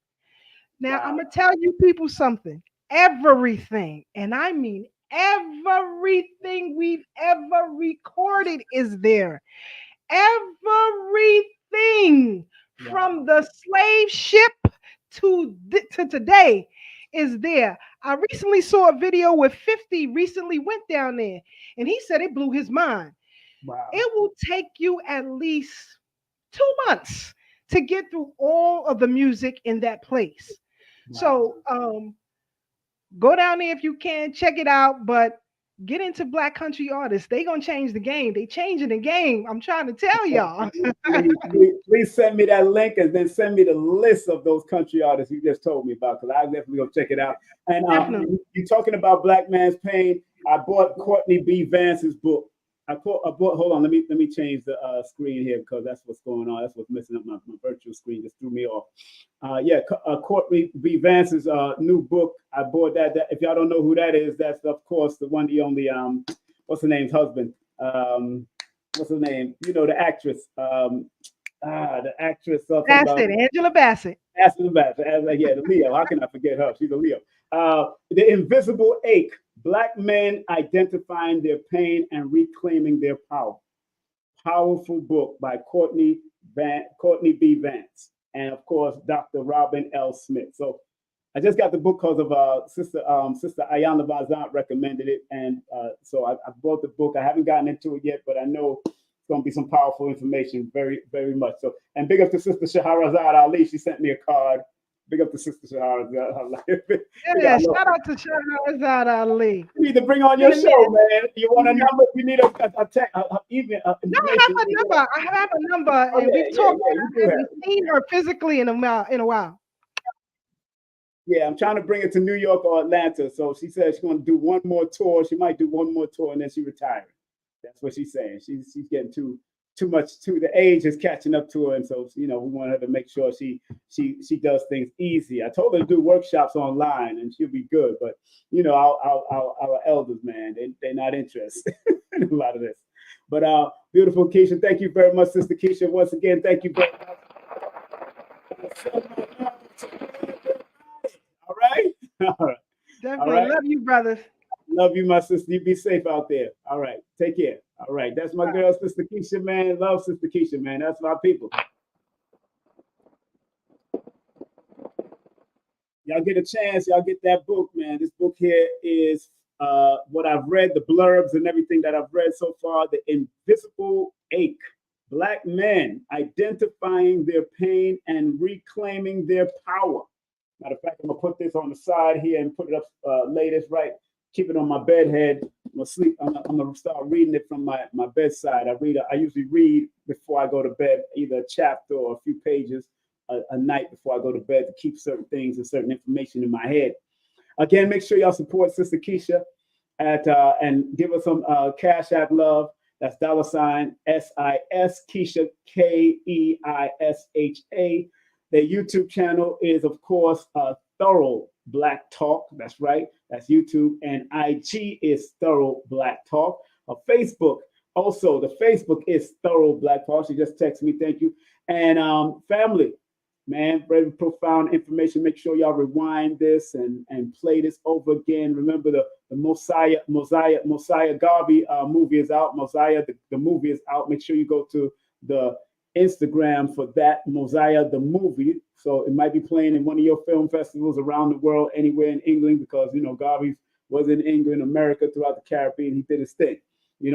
Now I'm Wow. gonna tell you people something. Everything, and I mean everything we've ever recorded is there. Everything Wow. from the slave ship to today is there. I recently saw a video where 50 recently went down there, and he said it blew his mind. Wow. It will take you at least 2 months to get through all of the music in that place. Wow. So go down there if you can, check it out. But get into black country artists. They gonna change the game. They changing the game. I'm trying to tell y'all. Please send me that link and then send me the list of those country artists you just told me about because I definitely gonna check it out. And Definitely. you're talking about Black Man's Pain. I bought Courtney B. Vance's book. I bought. Hold on, let me change the screen here because that's what's going on. That's what's messing up my virtual screen. Just threw me off. Courtney B. Vance's new book. I bought that. If y'all don't know who that is, that's of course the one, the only what's her name's husband? What's her name? You know, the actress. The actress. Bassett, Angela Bassett. Yeah, the Leo. How can I forget her? She's a Leo. The Invisible Ache. Black men identifying their pain and reclaiming their power. Powerful book by Courtney B. Vance. And of course, Dr. Robin L. Smith. So I just got the book because of Sister Ayana Vazant recommended it. And so I bought the book. I haven't gotten into it yet, but I know it's going to be some powerful information, very, very much. So, and big up to Sister Shahrazad Ali. She sent me a card. Big up to Sister Shahrazad Ali. Yeah, shout out to Shahrazad Ali. You need to bring on your show, man. You want a number? You need even No, I have a number. I have a number, and we've talked. We've seen her physically in a while. Yeah, I'm trying to bring her to New York or Atlanta. So she said she's going to do one more tour. She might do one more tour and then she retired. That's what she's saying. She's getting too much. The age is catching up to her, and so we want her to make sure she does things easy. I told her to do workshops online, and she'll be good. But our elders, man, they're not interested in a lot of this. But beautiful Keisha, thank you very much, Sister Keisha. Once again, thank you very much. All right. Definitely. All right. Love you, brothers. Love you, my sister. You be safe out there. All right. Take care. All right. That's my girl, Sister Keisha, man. Love Sister Keisha, man. That's my people. Y'all get a chance. Y'all get that book, man. This book here is what I've read, the blurbs and everything that I've read so far. The Invisible Ache. Black men identifying their pain and reclaiming their power. Matter of fact, I'm going to put this on the side here and put it up, lay this right, keep it on my bed head. I'm going to sleep. I'm going to start reading it from my bedside. I usually read before I go to bed, either a chapter or a few pages a night before I go to bed to keep certain things and certain information in my head. Again, make sure y'all support Sister Keisha and give us some Cash App love. That's $SIS Keisha, KEISHA. Their YouTube channel is, of course, Thorough Black Talk. That's right. That's YouTube. And IG is Thorough Black Talk. Facebook, also, the Facebook is Thorough Black Talk. She just texted me. Thank you. And family, man, very profound information. Make sure y'all rewind this and play this over again. Remember the Mosiah Garvey movie is out. Mosiah, the movie is out. Make sure you go to the Instagram for that, Mosiah the movie. So it might be playing in one of your film festivals around the world, anywhere in England, because Garvey was in England, America, throughout the Caribbean. He did his thing,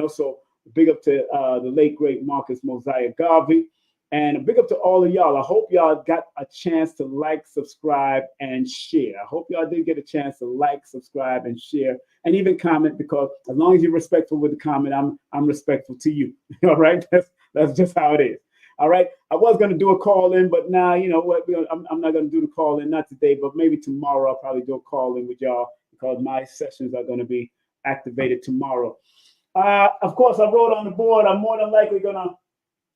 so big up to the late great Marcus Mosiah Garvey, and a big up to all of y'all. I hope y'all got a chance to like, subscribe, and share. I hope y'all did get a chance to like, subscribe, and share, and even comment, because as long as you're respectful with the comment, I'm respectful to you. All right, that's just how it is. All right. I was going to do a call in, but now, you know what? I'm not going to do the call in, not today, but maybe tomorrow I'll probably do a call in with y'all because my sessions are going to be activated tomorrow. Of course, I wrote on the board, I'm more than likely going to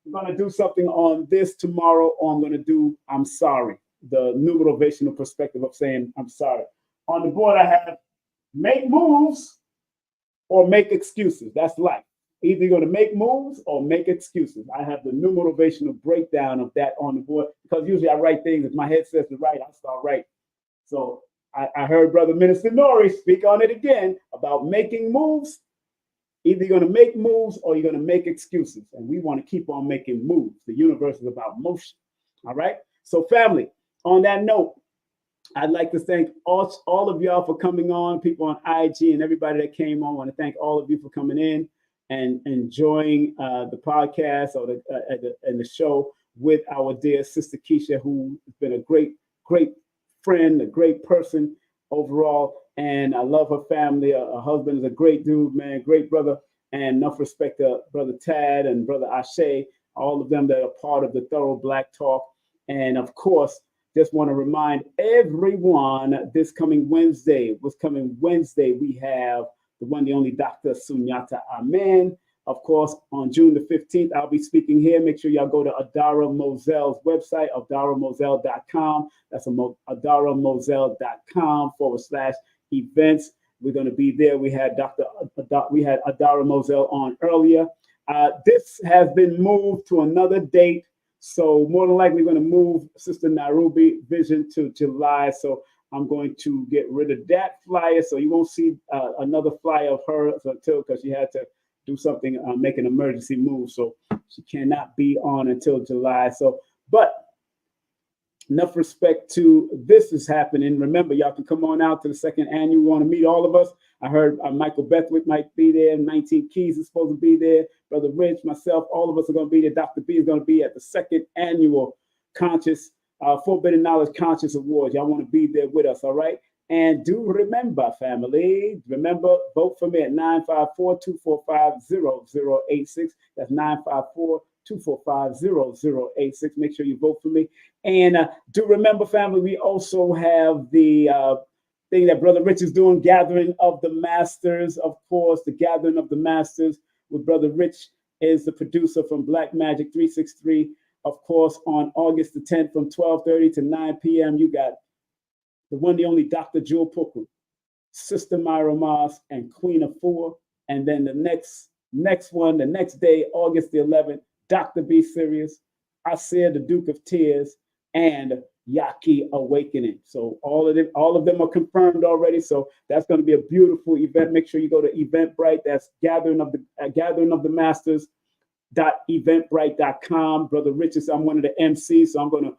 we're going to do something on this tomorrow, or I'm going to do I'm sorry, the new motivational perspective of saying I'm sorry. On the board, I have make moves or make excuses. That's life. Either you're going to make moves or make excuses. I have the new motivational breakdown of that on the board because usually I write things. If my head says to write, I start writing. So I heard Brother Minister Nori speak on it again about making moves. Either you're going to make moves or you're going to make excuses. And we want to keep on making moves. The universe is about motion. All right. So family, on that note, I'd like to thank all of y'all for coming on, people on IG and everybody that came on. I want to thank all of you for coming in and enjoying the podcast or the show with our dear sister Keisha, who has been a great friend, a great person overall. And I love her family. Her husband is a great dude, man, great brother. And enough respect to Brother Tad and Brother Ashe, all of them that are part of the Thorough Black Talk. And of course, just want to remind everyone this coming Wednesday, we have the one, the only Dr. Sunyata Amen. Of course, on June the 15th, I'll be speaking here. Make sure y'all go to Adara Mosel's website, adaramosel.com. That's adaramosel.com/events. We're going to be there. We had Adara Mosel on earlier. This has been moved to another date. So more than likely, we're going to move Sister Nairobi Vision to July. So I'm going to get rid of that flyer. So you won't see another flyer of her until, because she had to do something, make an emergency move. So she cannot be on until July. So, but enough respect to this is happening. Remember, y'all can come on out to the second annual. We want to meet all of us. I heard Michael Bethwick might be there. 19 Keys is supposed to be there. Brother Rich, myself, all of us are going to be there. Dr. B is going to be at the second annual Forbidden Knowledge Conscious Awards. Y'all want to be there with us, all right? And do remember, family, vote for me at 954-245-0086. That's 954-245-0086. Make sure you vote for me. And do remember, family, we also have the thing that Brother Rich is doing, Gathering of the Masters. Of course, the Gathering of the Masters with Brother Rich is the producer from Black Magic 363. Of course, on August the 10th from 12:30 to 9 p.m., you got the one, the only Dr. Jewel Pooker, Sister Myra Moss, and Queen of Four. And then the next one, the next day, August the 11th, Dr. B. Sirius, Asir, the Duke of Tears, and Yaki Awakening. So all of them are confirmed already. So that's going to be a beautiful event. Make sure you go to Eventbrite. That's Gathering of the Masters.eventbrite.com. Brother Richards, I'm one of the MCs, so I'm gonna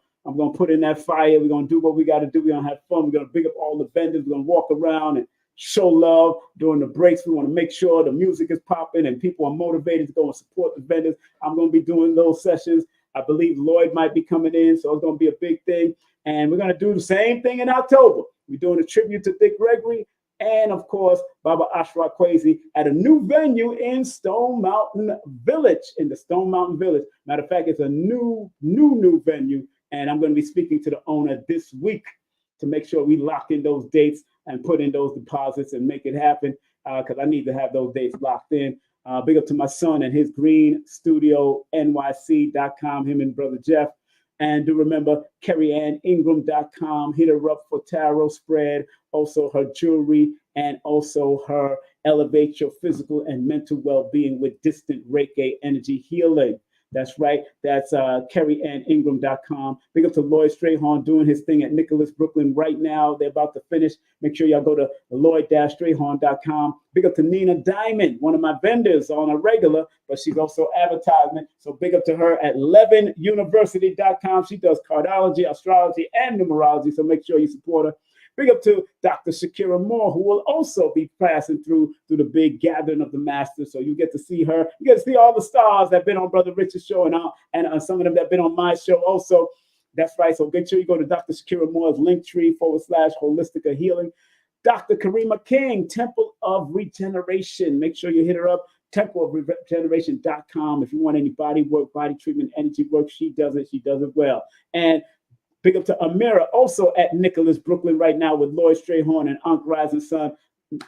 put in that fire. We're gonna do what we got to do. We're gonna have fun. We're gonna big up all the vendors. We're gonna walk around and show love during the breaks. We want to make sure the music is popping and people are motivated to go and support the vendors. I'm going to be doing those sessions. I believe Lloyd might be coming in, so it's going to be a big thing. And we're going to do the same thing in October. We're doing a tribute to Dick Gregory and, of course, Baba Ashra Kwesi at a new venue in Stone Mountain Village, Matter of fact, it's a new venue, and I'm going to be speaking to the owner this week to make sure we lock in those dates and put in those deposits and make it happen, because I need to have those dates locked in. Big up to my son and his Green Studio NYC.com, him and Brother Jeff. And do remember, KerryAnnIngram.com. Hit her up for tarot spread, also her jewelry, and also her Elevate Your Physical and Mental Well-Being with Distant Reiki Energy Healing. That's right. That's KerryAnnIngram.com. Big up to Lloyd Strayhorn doing his thing at Nicholas Brooklyn right now. They're about to finish. Make sure y'all go to Lloyd-Strayhorn.com. Big up to Nina Diamond, one of my vendors on a regular, but she's also advertisement. So big up to her at LevinUniversity.com. She does cardology, astrology, and numerology. So make sure you support her. Big up to Dr. Shakira Moore, who will also be passing through the big Gathering of the Masters. So you get to see her. You get to see all the stars that have been on Brother Richard's show and some of them that have been on my show also. That's right. So make sure you go to Dr. Shakira Moore's Linktree/Holistica Healing. Dr. Karima King, Temple of Regeneration. Make sure you hit her up. TempleofRegeneration.com. If you want any body work, body treatment, energy work, she does it. She does it well. And big up to Amira, also at Nicholas Brooklyn right now with Lloyd Strayhorn and Unc Rising Sun.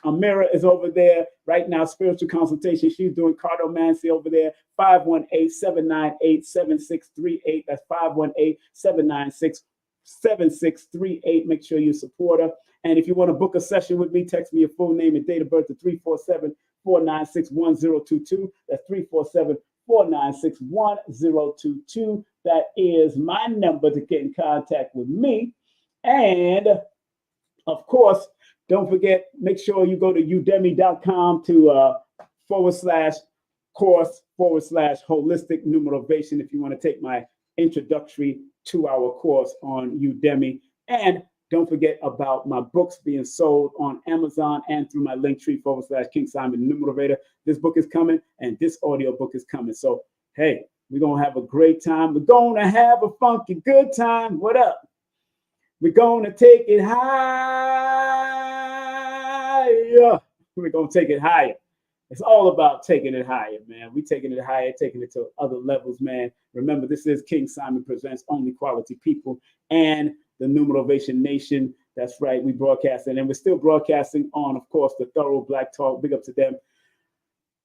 Amira is over there right now, spiritual consultation. She's doing cardomancy over there. 518-798-7638. That's 518-796-7638. Make sure you support her. And if you want to book a session with me, text me your full name and date of birth to 347-496-1022. That's 347-496-1022. That is my number to get in contact with me. And of course, don't forget, make sure you go to udemy.com to /course/holistic numerovation if you want to take my introductory 2-hour course on Udemy. And don't forget about my books being sold on Amazon and through my Linktree /King Simon Numerovator. This book is coming and this audio book is coming. So, hey, we're going to have a great time. We're going to have a funky good time. What up? We're going to take it higher. We're going to take it higher. It's all about taking it higher, man. We're taking it higher, taking it to other levels, man. Remember, this is King Simon Presents Only Quality People and the Numerovation Nation. That's right. We broadcasting, and we're still broadcasting on, of course, the Thorough Black Talk. Big up to them.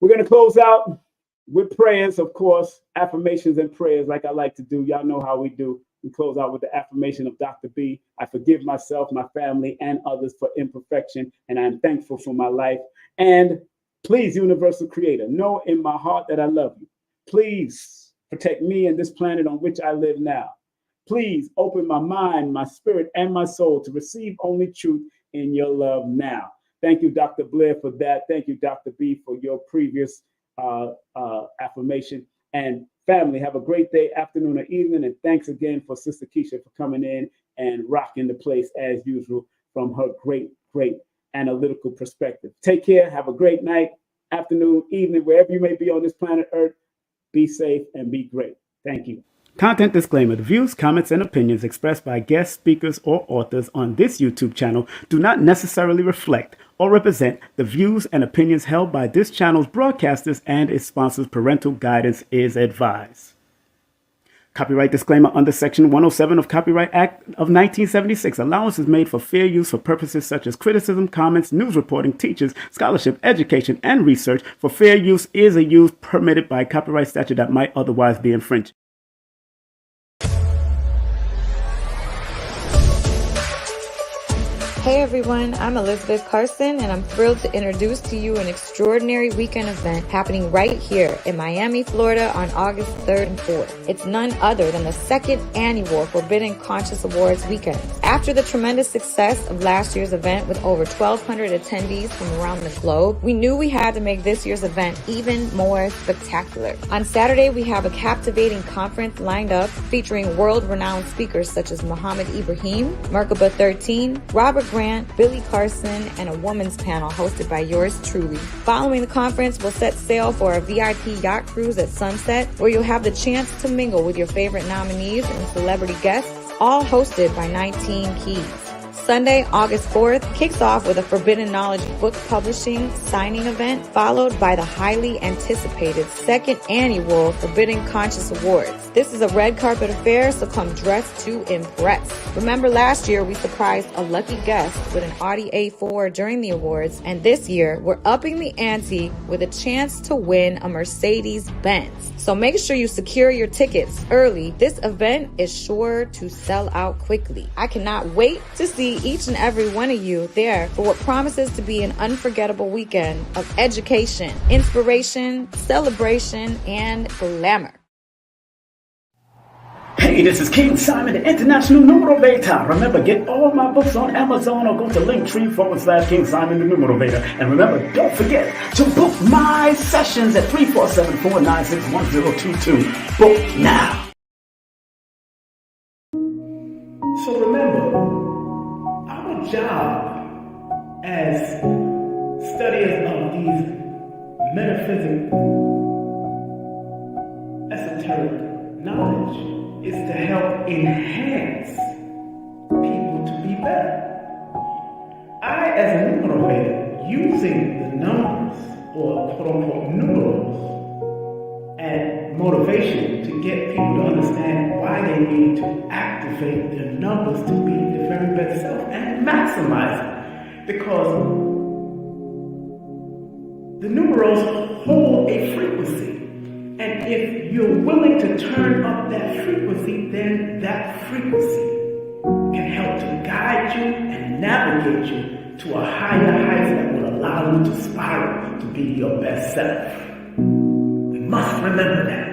We're going to close out with prayers, of course, affirmations and prayers like I like to do. Y'all know how we do. We close out with the affirmation of Dr. B. I forgive myself, my family, and others for imperfection, and I am thankful for my life. And please, Universal Creator, know in my heart that I love you. Please protect me and this planet on which I live now. Please open my mind, my spirit, and my soul to receive only truth in your love now. Thank you, Dr. Blair, for that. Thank you, Dr. B, for your previous affirmation. And family, have a great day, afternoon, or evening. And thanks again for Sister Keisha for coming in and rocking the place as usual from her great analytical perspective. Take care. Have a great night, afternoon, evening, wherever you may be on this planet Earth. Be safe and be great. Thank you. Content disclaimer. The views, comments, and opinions expressed by guest speakers or authors on this YouTube channel do not necessarily reflect or represent the views and opinions held by this channel's broadcasters and its sponsors. Parental guidance is advised. Copyright disclaimer under Section 107 of Copyright Act of 1976. Allowance is made for fair use for purposes such as criticism, comments, news reporting, teachers, scholarship, education, and research. For fair use is a use permitted by copyright statute that might otherwise be infringed. Hey everyone, I'm Elizabeth Carson, and I'm thrilled to introduce to you an extraordinary weekend event happening right here in Miami, Florida on August 3rd and 4th. It's none other than the second annual Forbidden Conscious Awards weekend. After the tremendous success of last year's event with over 1,200 attendees from around the globe, we knew we had to make this year's event even more spectacular. On Saturday, we have a captivating conference lined up featuring world-renowned speakers such as Muhammad Ibrahim, Merkaba 13, Robert Grant, Billy Carson, and a women's panel hosted by yours truly. Following the conference, we'll set sail for a VIP yacht cruise at sunset, where you'll have the chance to mingle with your favorite nominees and celebrity guests, all hosted by 19 Keys. Sunday, August 4th, kicks off with a Forbidden Knowledge book publishing signing event, followed by the highly anticipated second annual Forbidden Conscious Awards. This is a red carpet affair, so come dressed to impress. Remember last year we surprised a lucky guest with an Audi A4 during the awards, and this year we're upping the ante with a chance to win a Mercedes-Benz. So make sure you secure your tickets early. This event is sure to sell out quickly. I cannot wait to see each and every one of you there for what promises to be an unforgettable weekend of education, inspiration, celebration, and glamour. Hey, this is King Simon, the International Numerovator. Remember, get all my books on Amazon or go to Linktree /King Simon, the Numerovator. And remember, don't forget to book my sessions at 347-496-1022. Book now. So remember, our job as studiers of these metaphysical, esoteric knowledge is to help enhance people to be better. I, as a numerator, using the numbers, or quote-unquote numerals, and motivation to get people to understand why they need to activate their numbers to be their very best self and maximize it. Because The numerals hold a frequency. And if you're willing to turn up that frequency, then that frequency can help to guide you and navigate you to a higher height that will allow you to spiral to be your best self. We must remember that.